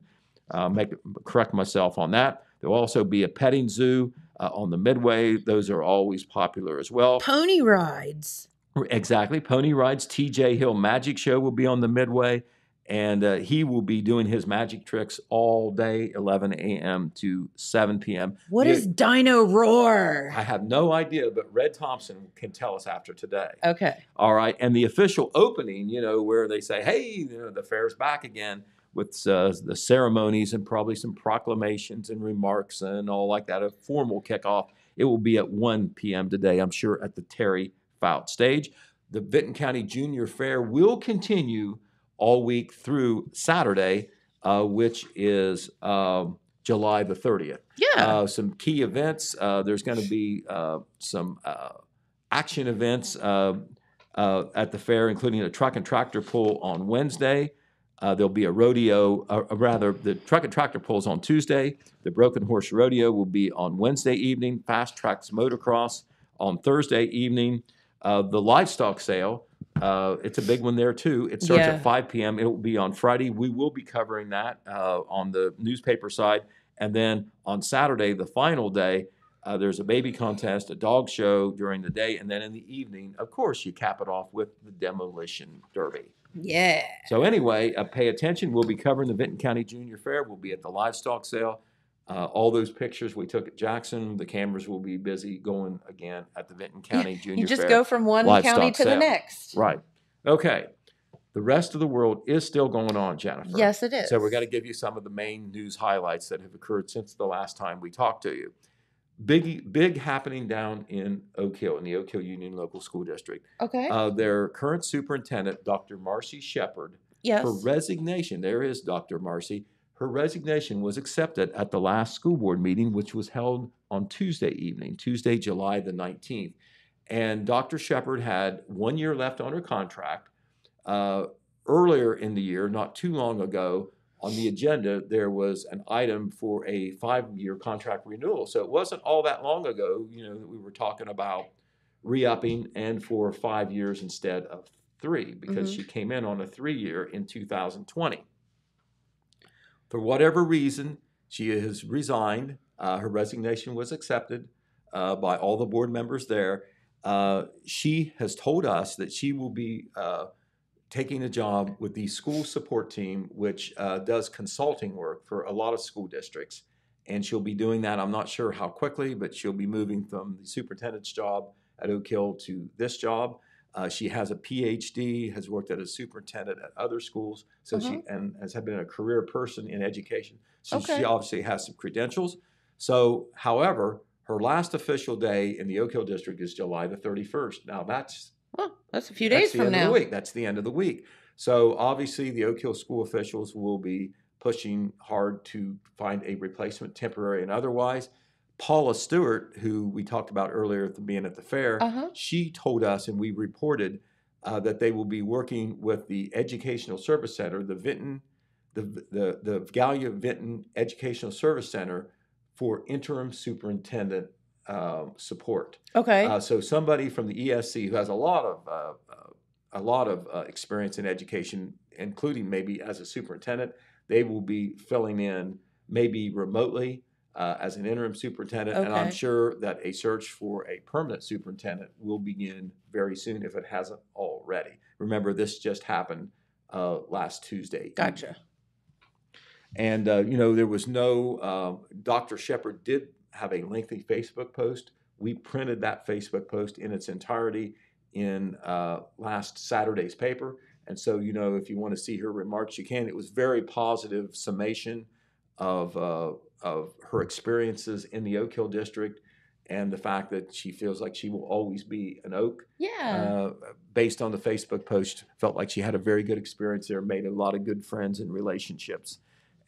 S3: Correct myself on that. There'll also be a petting zoo on the Midway. Those are always popular as well.
S2: Pony rides.
S3: Exactly. Pony rides. TJ Hill Magic Show will be on the Midway, and he will be doing his magic tricks all day, 11 a.m. to 7 p.m.
S2: What is Dino Roar?
S3: I have no idea, but Red Thompson can tell us after today.
S2: Okay.
S3: All right. And the official opening, where they say, hey, the fair's back again with the ceremonies and probably some proclamations and remarks and all like that, a formal kickoff. It will be at 1 p.m. today, I'm sure, at the Terry Fout stage. The Vinton County Junior Fair will continue all week through Saturday, which is July the 30th.
S2: Yeah.
S3: Some key events. There's going to be some action events at the fair, including a truck and tractor pull on Wednesday. There'll be a rodeo, the truck and tractor pulls on Tuesday. The Broken Horse Rodeo will be on Wednesday evening. Fast Tracks Motocross on Thursday evening. The Livestock Sale, it's a big one there too. It starts at 5 p.m. It will be on Friday. We will be covering that on the newspaper side. And then on Saturday, the final day, there's a baby contest, a dog show during the day. And then in the evening, of course, you cap it off with the Demolition Derby.
S2: Yeah.
S3: So anyway, pay attention. We'll be covering the Vinton County Junior Fair. We'll be at the Livestock Sale. All those pictures we took at Jackson, the cameras will be busy going again at the Vinton County Junior Fair.
S2: You just go from one county to the next.
S3: Right. Okay. The rest of the world is still going on, Jennifer.
S2: Yes, it is.
S3: So we're going to give you some of the main news highlights that have occurred since the last time we talked to you. Big happening down in Oak Hill, in the Oak Hill Union Local School District.
S2: Okay.
S3: Their current superintendent, Dr. Marcy Shepard, her resignation, there is Dr. Marcy, her resignation was accepted at the last school board meeting, which was held on Tuesday evening, Tuesday, July the 19th. And Dr. Shepard had 1 year left on her contract. Earlier in the year, not too long ago, on the agenda, there was an item for a 5-year contract renewal. So it wasn't all that long ago, that we were talking about re-upping and for 5 years instead of 3 because she came in on a 3-year in 2020. For whatever reason, she has resigned. Her resignation was accepted by all the board members there. She has told us that she will be taking a job with the school support team, which does consulting work for a lot of school districts. And she'll be doing that. I'm not sure how quickly, but she'll be moving from the superintendent's job at Oak Hill to this job. She has a PhD, has worked as a superintendent at other schools, so she has been a career person in education. So she obviously has some credentials. So, however, her last official day in the Oak Hill district is July the 31st. Now that's
S2: a few days from now.
S3: That's the end of the week. So obviously the Oak Hill school officials will be pushing hard to find a replacement, temporary and otherwise. Paula Stewart, who we talked about earlier being at the fair, she told us, and we reported that they will be working with the Educational Service Center, the Vinton, the Gallia Vinton Educational Service Center, for interim superintendent support.
S2: Okay.
S3: So somebody from the ESC who has a lot of experience in education, including maybe as a superintendent, they will be filling in maybe remotely as an interim superintendent, and I'm sure that a search for a permanent superintendent will begin very soon if it hasn't already. Remember, this just happened last Tuesday.
S2: Gotcha.
S3: And, there was no, Dr. Shepard did have a lengthy Facebook post. We printed that Facebook post in its entirety in last Saturday's paper. And so, if you want to see her remarks, you can. It was very positive summation of her experiences in the Oak Hill district and the fact that she feels like she will always be an Oak.
S2: Yeah.
S3: Based on the Facebook post, felt like she had a very good experience there, made a lot of good friends and relationships.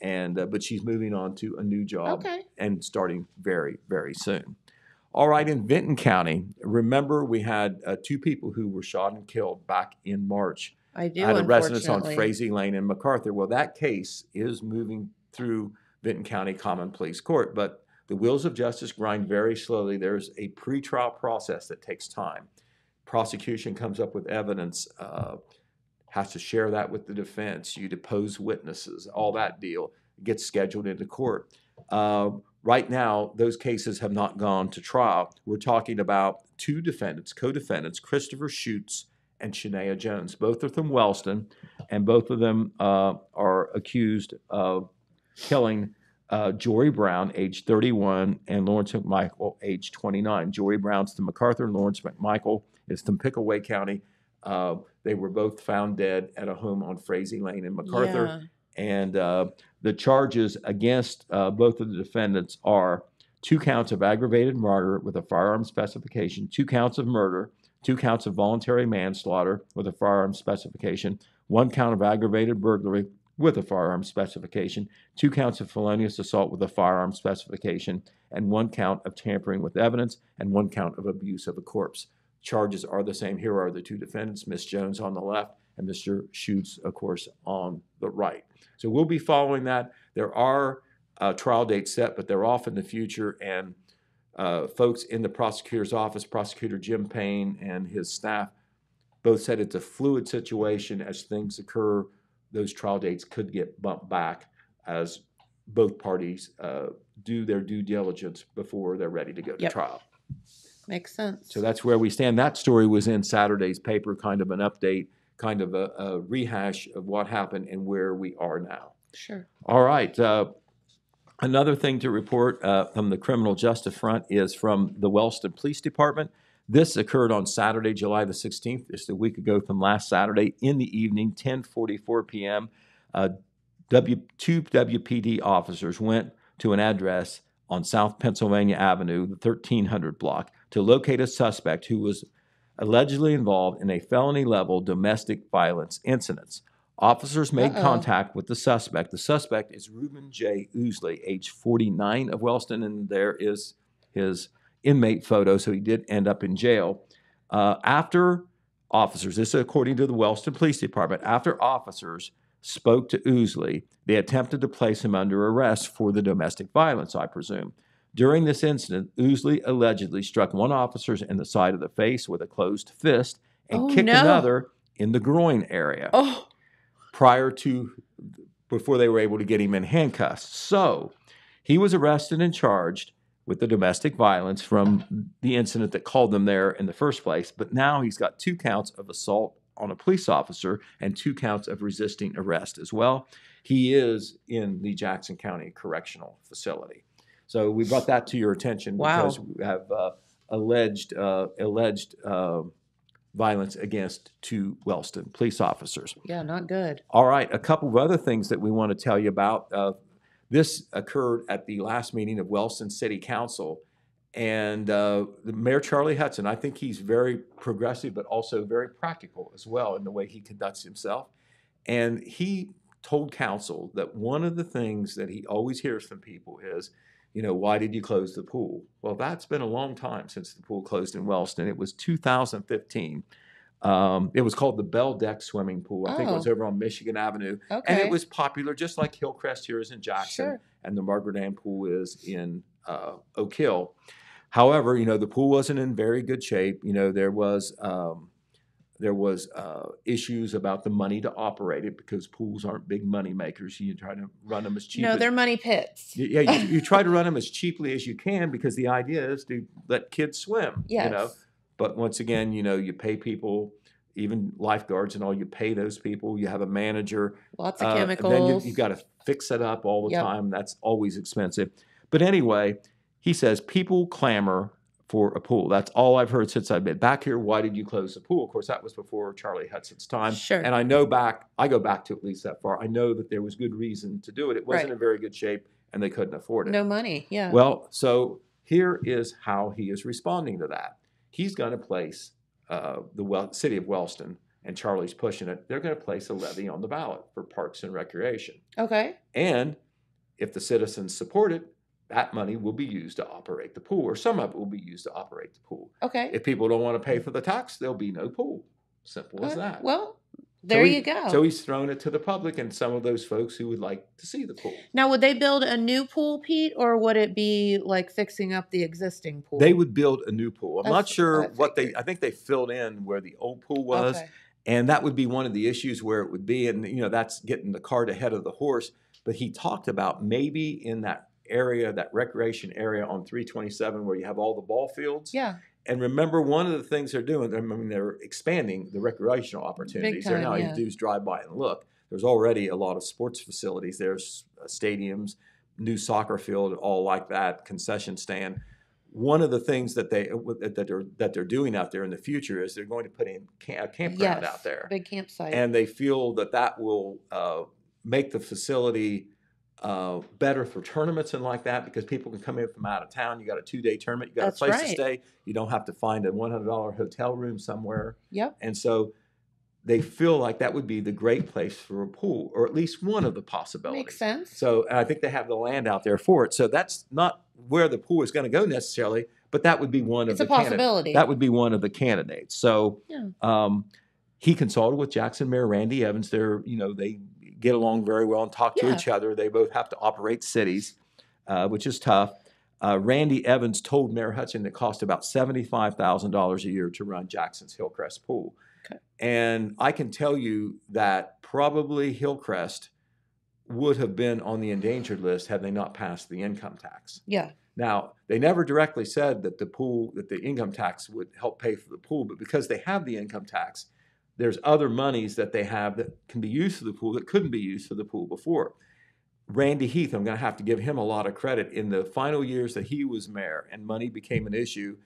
S3: And but she's moving on to a new job and starting very, very soon. All right, in Vinton County, remember we had 2 people who were shot and killed back in March.
S2: I do,
S3: at a residence on Frazee Lane in MacArthur. Well, that case is moving through Vinton County Common Pleas Court, but the wheels of justice grind very slowly. There's a pretrial process that takes time. Prosecution comes up with evidence, has to share that with the defense. You depose witnesses, all that deal gets scheduled into court. Right now, those cases have not gone to trial. We're talking about 2 defendants, co-defendants, Christopher Schutz and Shania Jones. Both are from Wellston, and both of them are accused of killing Jory Brown, age 31, and Lawrence McMichael, age 29. Jory Brown's from MacArthur, and Lawrence McMichael is from Pickaway County. They were both found dead at a home on Frazee Lane in MacArthur. Yeah. And the charges against both of the defendants are 2 counts of aggravated murder with a firearm specification, 2 counts of murder, 2 counts of voluntary manslaughter with a firearm specification, 1 count of aggravated burglary with a firearm specification, 2 counts of felonious assault with a firearm specification, and 1 count of tampering with evidence, and 1 count of abuse of a corpse. Charges are the same. Here are the 2 defendants, Ms. Jones on the left and Mr. Schutz, of course, on the right. So we'll be following that. There are trial dates set, but they're off in the future, and folks in the prosecutor's office, Prosecutor Jim Payne and his staff, both said it's a fluid situation. As things occur, those trial dates could get bumped back as both parties do their due diligence before they're ready to go to trial.
S2: Makes sense.
S3: So that's where we stand. That story was in Saturday's paper, kind of an update, kind of a rehash of what happened and where we are now.
S2: Sure.
S3: All right. Another thing to report from the criminal justice front is from the Wellston Police Department. This occurred on Saturday, July the 16th, just a week ago from last Saturday in the evening, 10:44 p.m. 2 WPD officers went to an address on South Pennsylvania Avenue, the 1300 block, to locate a suspect who was allegedly involved in a felony-level domestic violence incident. Officers made contact with the suspect. The suspect is Reuben J. Ousley, age 49, of Wellston, and there is his inmate photo, so he did end up in jail. After officers, this is according to the Wellston Police Department, after officers spoke to Ousley, they attempted to place him under arrest for the domestic violence, I presume. During this incident, Ousley allegedly struck one officer in the side of the face with a closed fist and kicked another in the groin area
S2: Oh,
S3: before they were able to get him in handcuffs. So he was arrested and charged with the domestic violence from the incident that called them there in the first place. But now he's got 2 counts of assault on a police officer and 2 counts of resisting arrest as well. He is in the Jackson County Correctional Facility. So we brought that to your attention because we have alleged violence against 2 Wellston police officers.
S2: yeah, not good.
S3: All right, a couple of other things that we want to tell you about. This occurred at the last meeting of Wellston City Council, and the Mayor Charlie Hudson, I think he's very progressive, but also very practical as well in the way he conducts himself. And he told council that one of the things that he always hears from people is, why did you close the pool? Well, that's been a long time since the pool closed in Wellston. It was 2015. It was called the Bell Deck Swimming Pool. I think it was over on Michigan Avenue.
S2: Okay.
S3: And it was popular, just like Hillcrest here is in Jackson,
S2: Sure.
S3: and the Margaret Ann Pool is in Oak Hill. However, the pool wasn't in very good shape. There was issues about the money to operate it because pools aren't big money makers. You try to run them as cheap.
S2: No, they're money pits.
S3: Yeah, you try to run them as cheaply as you can because the idea is to let kids swim.
S2: Yes.
S3: But once again, you pay people, even lifeguards and all, you pay those people. You have a manager.
S2: Lots of chemicals.
S3: Then you've got to fix it up all the time. That's always expensive. But anyway, he says people clamor for a pool. That's all I've heard since I've been back here. Why did you close the pool? Of course, that was before Charlie Hudson's time.
S2: Sure.
S3: And I go back to at least that far. I know that there was good reason to do it. It wasn't in very good shape and they couldn't afford it.
S2: No money, yeah.
S3: Well, so here is how he is responding to that. He's going to place the city of Wellston, and Charlie's pushing it. They're going to place a levy on the ballot for parks and recreation.
S2: Okay.
S3: And if the citizens support it, that money will be used to operate the pool, or some of it will be used to operate the pool.
S2: Okay.
S3: If people don't want to pay for the tax, there'll be no pool. Simple as that.
S2: Well, there you go.
S3: So he's thrown it to the public and some of those folks who would like to see the pool.
S2: Now, would they build a new pool, Pete, or would it be like fixing up the existing pool?
S3: They would build a new pool. I'm not sure
S2: I
S3: think they filled in where the old pool was. Okay. And that would be one of the issues where it would be. And, that's getting the cart ahead of the horse. But he talked about maybe in that area, that recreation area on 327 where you have all the ball fields.
S2: Yeah.
S3: And remember, one of the things they're doing, they're expanding the recreational opportunities. Big time, now you do drive by and look. There's already a lot of sports facilities. There's stadiums, new soccer field, all like that, concession stand. One of the things that they're doing out there in the future is they're going to put in a campground out there.
S2: Big campsite.
S3: And they feel that will make the facility better for tournaments and like that, because people can come in from out of town. You got a 2-day tournament. You got a place to stay. You don't have to find a $100 hotel room somewhere.
S2: Yep.
S3: And so they feel like that would be the great place for a pool, or at least one of the possibilities.
S2: Makes sense.
S3: So I think they have the land out there for it. So that's not where the pool is going to go necessarily, but that would be one of the
S2: possibility.
S3: That would be one of the candidates. So he consulted with Jackson Mayor Randy Evans. They get along very well and talk to each other. They both have to operate cities, which is tough. Randy Evans told Mayor Hudson it cost about $75,000 a year to run Jackson's Hillcrest Pool.
S2: Okay.
S3: And I can tell you that probably Hillcrest would have been on the endangered list had they not passed the income tax.
S2: Yeah.
S3: Now, they never directly said that the income tax would help pay for the pool, but because they have the income tax, there's other monies that they have that can be used for the pool that couldn't be used for the pool before. Randy Heath, I'm going to have to give him a lot of credit. In the final years that he was mayor and money became an issue,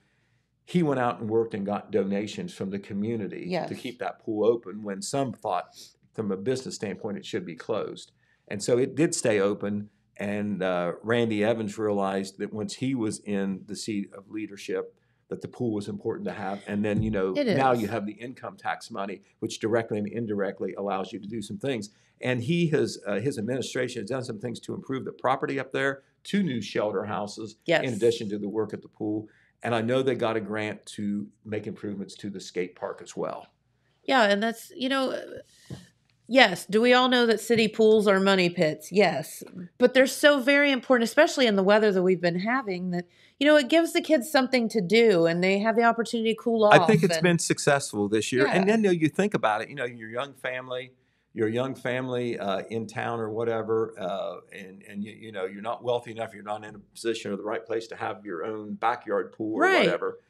S3: he went out and worked and got donations from the community to keep that pool open when some thought from a business standpoint it should be closed. And so it did stay open, and Randy Evans realized that once he was in the seat of leadership that the pool was important to have. And then, now you have the income tax money, which directly and indirectly allows you to do some things. And his administration has done some things to improve the property up there, 2 new shelter houses, in addition to the work at the pool. And I know they got a grant to make improvements to the skate park as well.
S2: Yeah, and that's, Yes. Do we all know that city pools are money pits? Yes. But they're so very important, especially in the weather that we've been having, that, it gives the kids something to do and they have the opportunity to cool off.
S3: I think it's been successful this year.
S2: Yeah.
S3: And then you think about it, your young family in town or whatever, and you're not wealthy enough, you're not in a position or the right place to have your own backyard pool or whatever.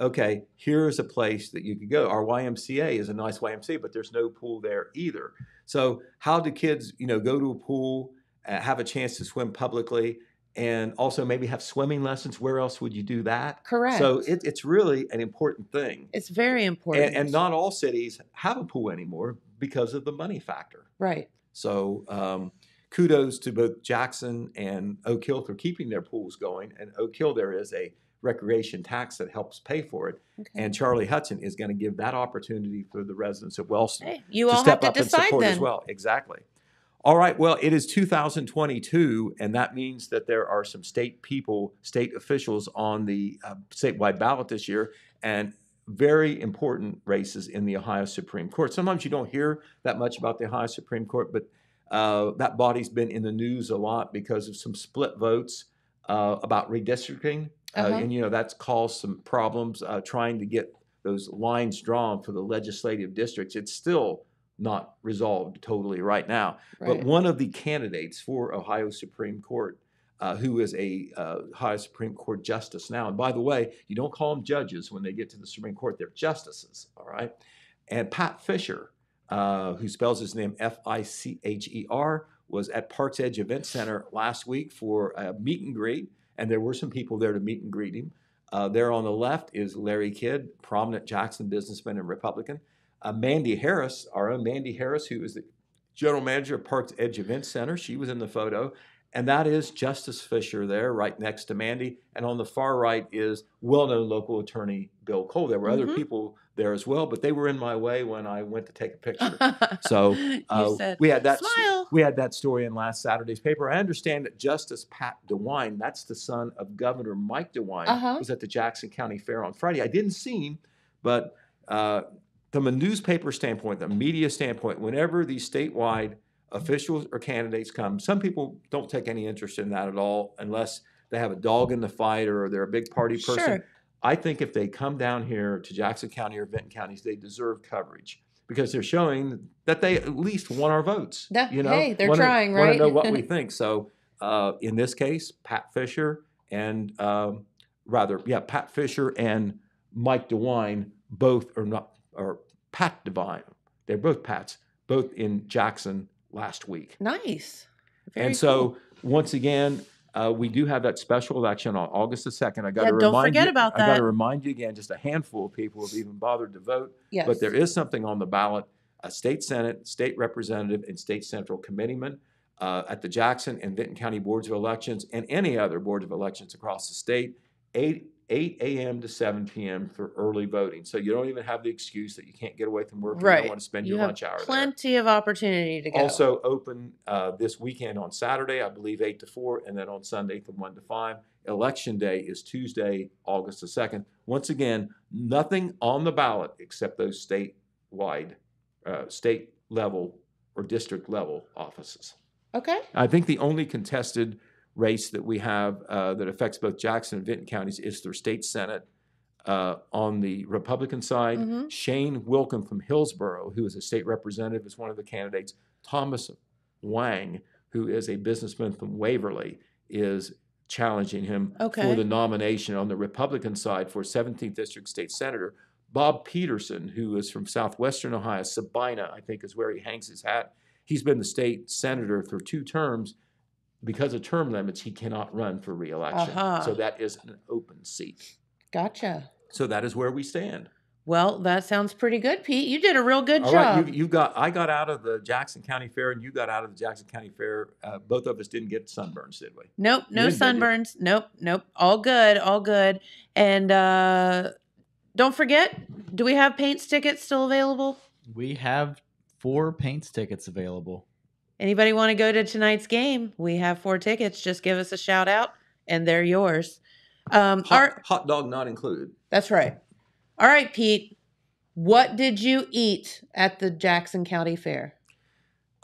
S3: Okay, here's a place that you could go. Our YMCA is a nice YMCA, but there's no pool there either. So how do kids, go to a pool, have a chance to swim publicly, and also maybe have swimming lessons? Where else would you do that?
S2: Correct.
S3: So it's really an important thing.
S2: It's very important.
S3: And not all cities have a pool anymore because of the money factor.
S2: Right.
S3: So kudos to both Jackson and Oak Hill for keeping their pools going. And Oak Hill, there is a recreation tax that helps pay for it. Okay. And Charlie Hudson is going to give that opportunity for the residents of Wellston
S2: to step up and support
S3: as well. Exactly. All right. Well, it is 2022, and that means that there are some state officials on the statewide ballot this year, and very important races in the Ohio Supreme Court. Sometimes you don't hear that much about the Ohio Supreme Court, but that body's been in the news a lot because of some split votes about redistricting. And, that's caused some problems trying to get those lines drawn for the legislative districts. It's still not resolved totally right now. Right. But one of the candidates for Ohio Supreme Court, who is a Ohio Supreme Court justice now, and by the way, you don't call them judges when they get to the Supreme Court, they're justices, all right? And Pat Fisher, who spells his name Ficher, was at Parks Edge Event Center last week for a meet and greet, and there were some people there to meet and greet him. There on the left is Larry Kidd, prominent Jackson businessman and Republican. Mandy Harris, our own Mandy Harris, who is the general manager of Parks Edge Event Center. She was in the photo. And that is Justice Fisher there, right next to Mandy. And on the far right is well-known local attorney Bill Cole. There were other people there as well, but they were in my way when I went to take a picture. So we had that.
S2: Smile.
S3: We had that story in last Saturday's paper. I understand that Justice Pat DeWine, that's the son of Governor Mike DeWine, was at the Jackson County Fair on Friday. I didn't see him, but from a newspaper standpoint, the media standpoint, whenever these statewide officials or candidates come, some people don't take any interest in that at all unless they have a dog in the fight or they're a big party person.
S2: Sure.
S3: I think if they come down here to Jackson County or Vinton counties, they deserve coverage because they're showing that they at least want our votes.
S2: Hey, they're trying, right?
S3: Want to know what we think. So in this case, Pat Fisher and Pat Fisher and Mike DeWine both are not, or Pat DeWine. They're both Pats, both in Jackson last week.
S2: Nice.
S3: Very cool. Once again, we do have that special election on August the 2nd. I got to
S2: don't forget about that.
S3: I got to remind you again, just a handful of people have even bothered to vote.
S2: Yes.
S3: But there is something on the ballot, a state senate, state representative, and state central committeeman at the Jackson and Vinton County Boards of Elections and any other boards of elections across the state, 8 a.m. to 7 p.m. for early voting. So you don't even have the excuse that you can't get away from work and you don't want to spend your lunch hour there.
S2: Plenty of opportunity to go.
S3: Also open this weekend on Saturday, I believe 8 to 4, and then on Sunday from 1 to 5. Election day is Tuesday, August the 2nd. Once again, nothing on the ballot except those statewide, state level or district level offices.
S2: Okay.
S3: I think the only contested race that we have that affects both Jackson and Vinton counties is their state senate. On the Republican side, Shane Wilkin from Hillsborough, who is a state representative, is one of the candidates. Thomas Wang, who is a businessman from Waverly, is challenging him for the nomination on the Republican side for 17th District State Senator. Bob Peterson, who is from southwestern Ohio, Sabina, I think is where he hangs his hat. He's been the state senator for 2 terms. Because of term limits, he cannot run for re-election. So that is an open seat.
S2: Gotcha.
S3: So that is where we stand.
S2: Well, that sounds pretty good, Pete. You did a real good job.
S3: Right, I got out of the Jackson County Fair, and you got out of the Jackson County Fair. Both of us didn't get sunburns, did we?
S2: Nope, no sunburns. Nope. All good. And don't forget, do we have Paints tickets still available?
S5: We have 4 Paints tickets available.
S2: Anybody want to go to tonight's game? We have 4 tickets. Just give us a shout out, and they're yours.
S3: Hot dog not included.
S2: That's right. All right, Pete. What did you eat at the Jackson County Fair?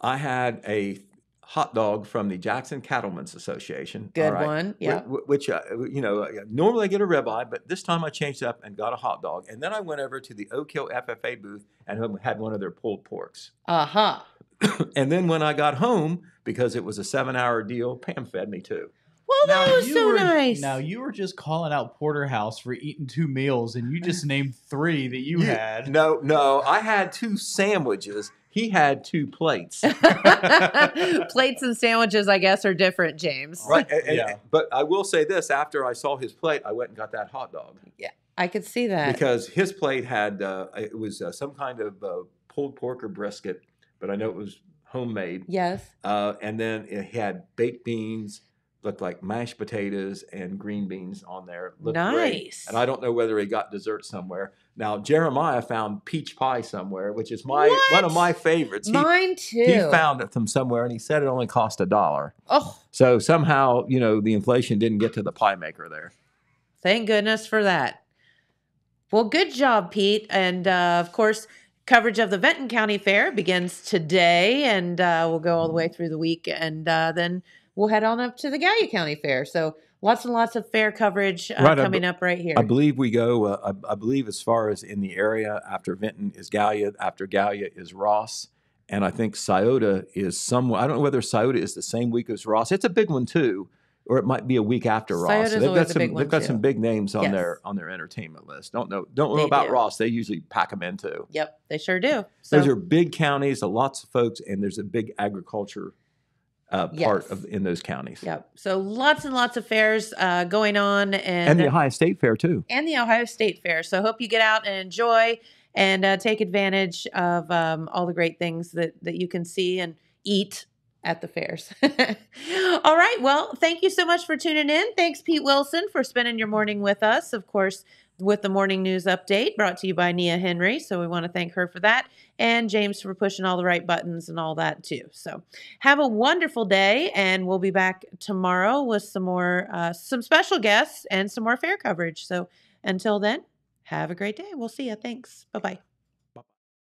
S3: I had a hot dog from the Jackson Cattlemen's Association.
S2: Good one. Yeah.
S3: Which, normally I get a ribeye, but this time I changed up and got a hot dog. And then I went over to the Oak Hill FFA booth and had one of their pulled porks.
S2: Uh-huh.
S3: And then when I got home, because it was a 7-hour deal, Pam fed me too.
S2: Well, that was so nice.
S5: Now, you were just calling out Porterhouse for eating 2 meals, and you just named 3 that you had.
S3: No, I had 2 sandwiches. He had 2 plates.
S2: Plates and sandwiches, I guess, are different, James.
S3: Right. But I will say this. After I saw his plate, I went and got that hot dog.
S2: Yeah, I could see that.
S3: Because his plate had, it was some kind of pulled pork or brisket, but I know it was homemade.
S2: Yes.
S3: And then it had baked beans, looked like mashed potatoes and green beans on there. Looked
S2: nice.
S3: Great. And I don't know whether he got dessert somewhere. Now, Jeremiah found peach pie somewhere, which is one of my favorites.
S2: Mine too.
S3: He found it from somewhere, and he said it only cost $1.
S2: Oh.
S3: So somehow, the inflation didn't get to the pie maker there.
S2: Thank goodness for that. Well, good job, Pete. And, of course, coverage of the Vinton County Fair begins today, and we'll go all the way through the week. And then we'll head on up to the Gallia County Fair. So lots and lots of fair coverage coming up right here.
S3: I believe we go, I believe as far as in the area, after Vinton is Gallia, after Gallia is Ross. And I think Scioto is somewhere. I don't know whether Scioto is the same week as Ross. It's a big one too, or it might be a week after Ross. So they've got some big names on their entertainment list. Don't know about Ross. They usually pack them in too.
S2: Yep, they sure do. So,
S3: those are big counties, lots of folks, and there's a big agriculture part in those counties.
S2: Yep. So lots and lots of fairs going on,
S3: and the Ohio State Fair too.
S2: And the Ohio State Fair. So hope you get out and enjoy and take advantage of all the great things that you can see and eat at the fairs. All right. Well, thank you so much for tuning in. Thanks, Pete Wilson, for spending your morning with us. Of course, with the morning news update brought to you by Nia Henry. So we want to thank her for that. And James for pushing all the right buttons and all that too. So have a wonderful day. And we'll be back tomorrow with some more, some special guests and some more fair coverage. So until then, have a great day. We'll see you. Thanks. Bye-bye.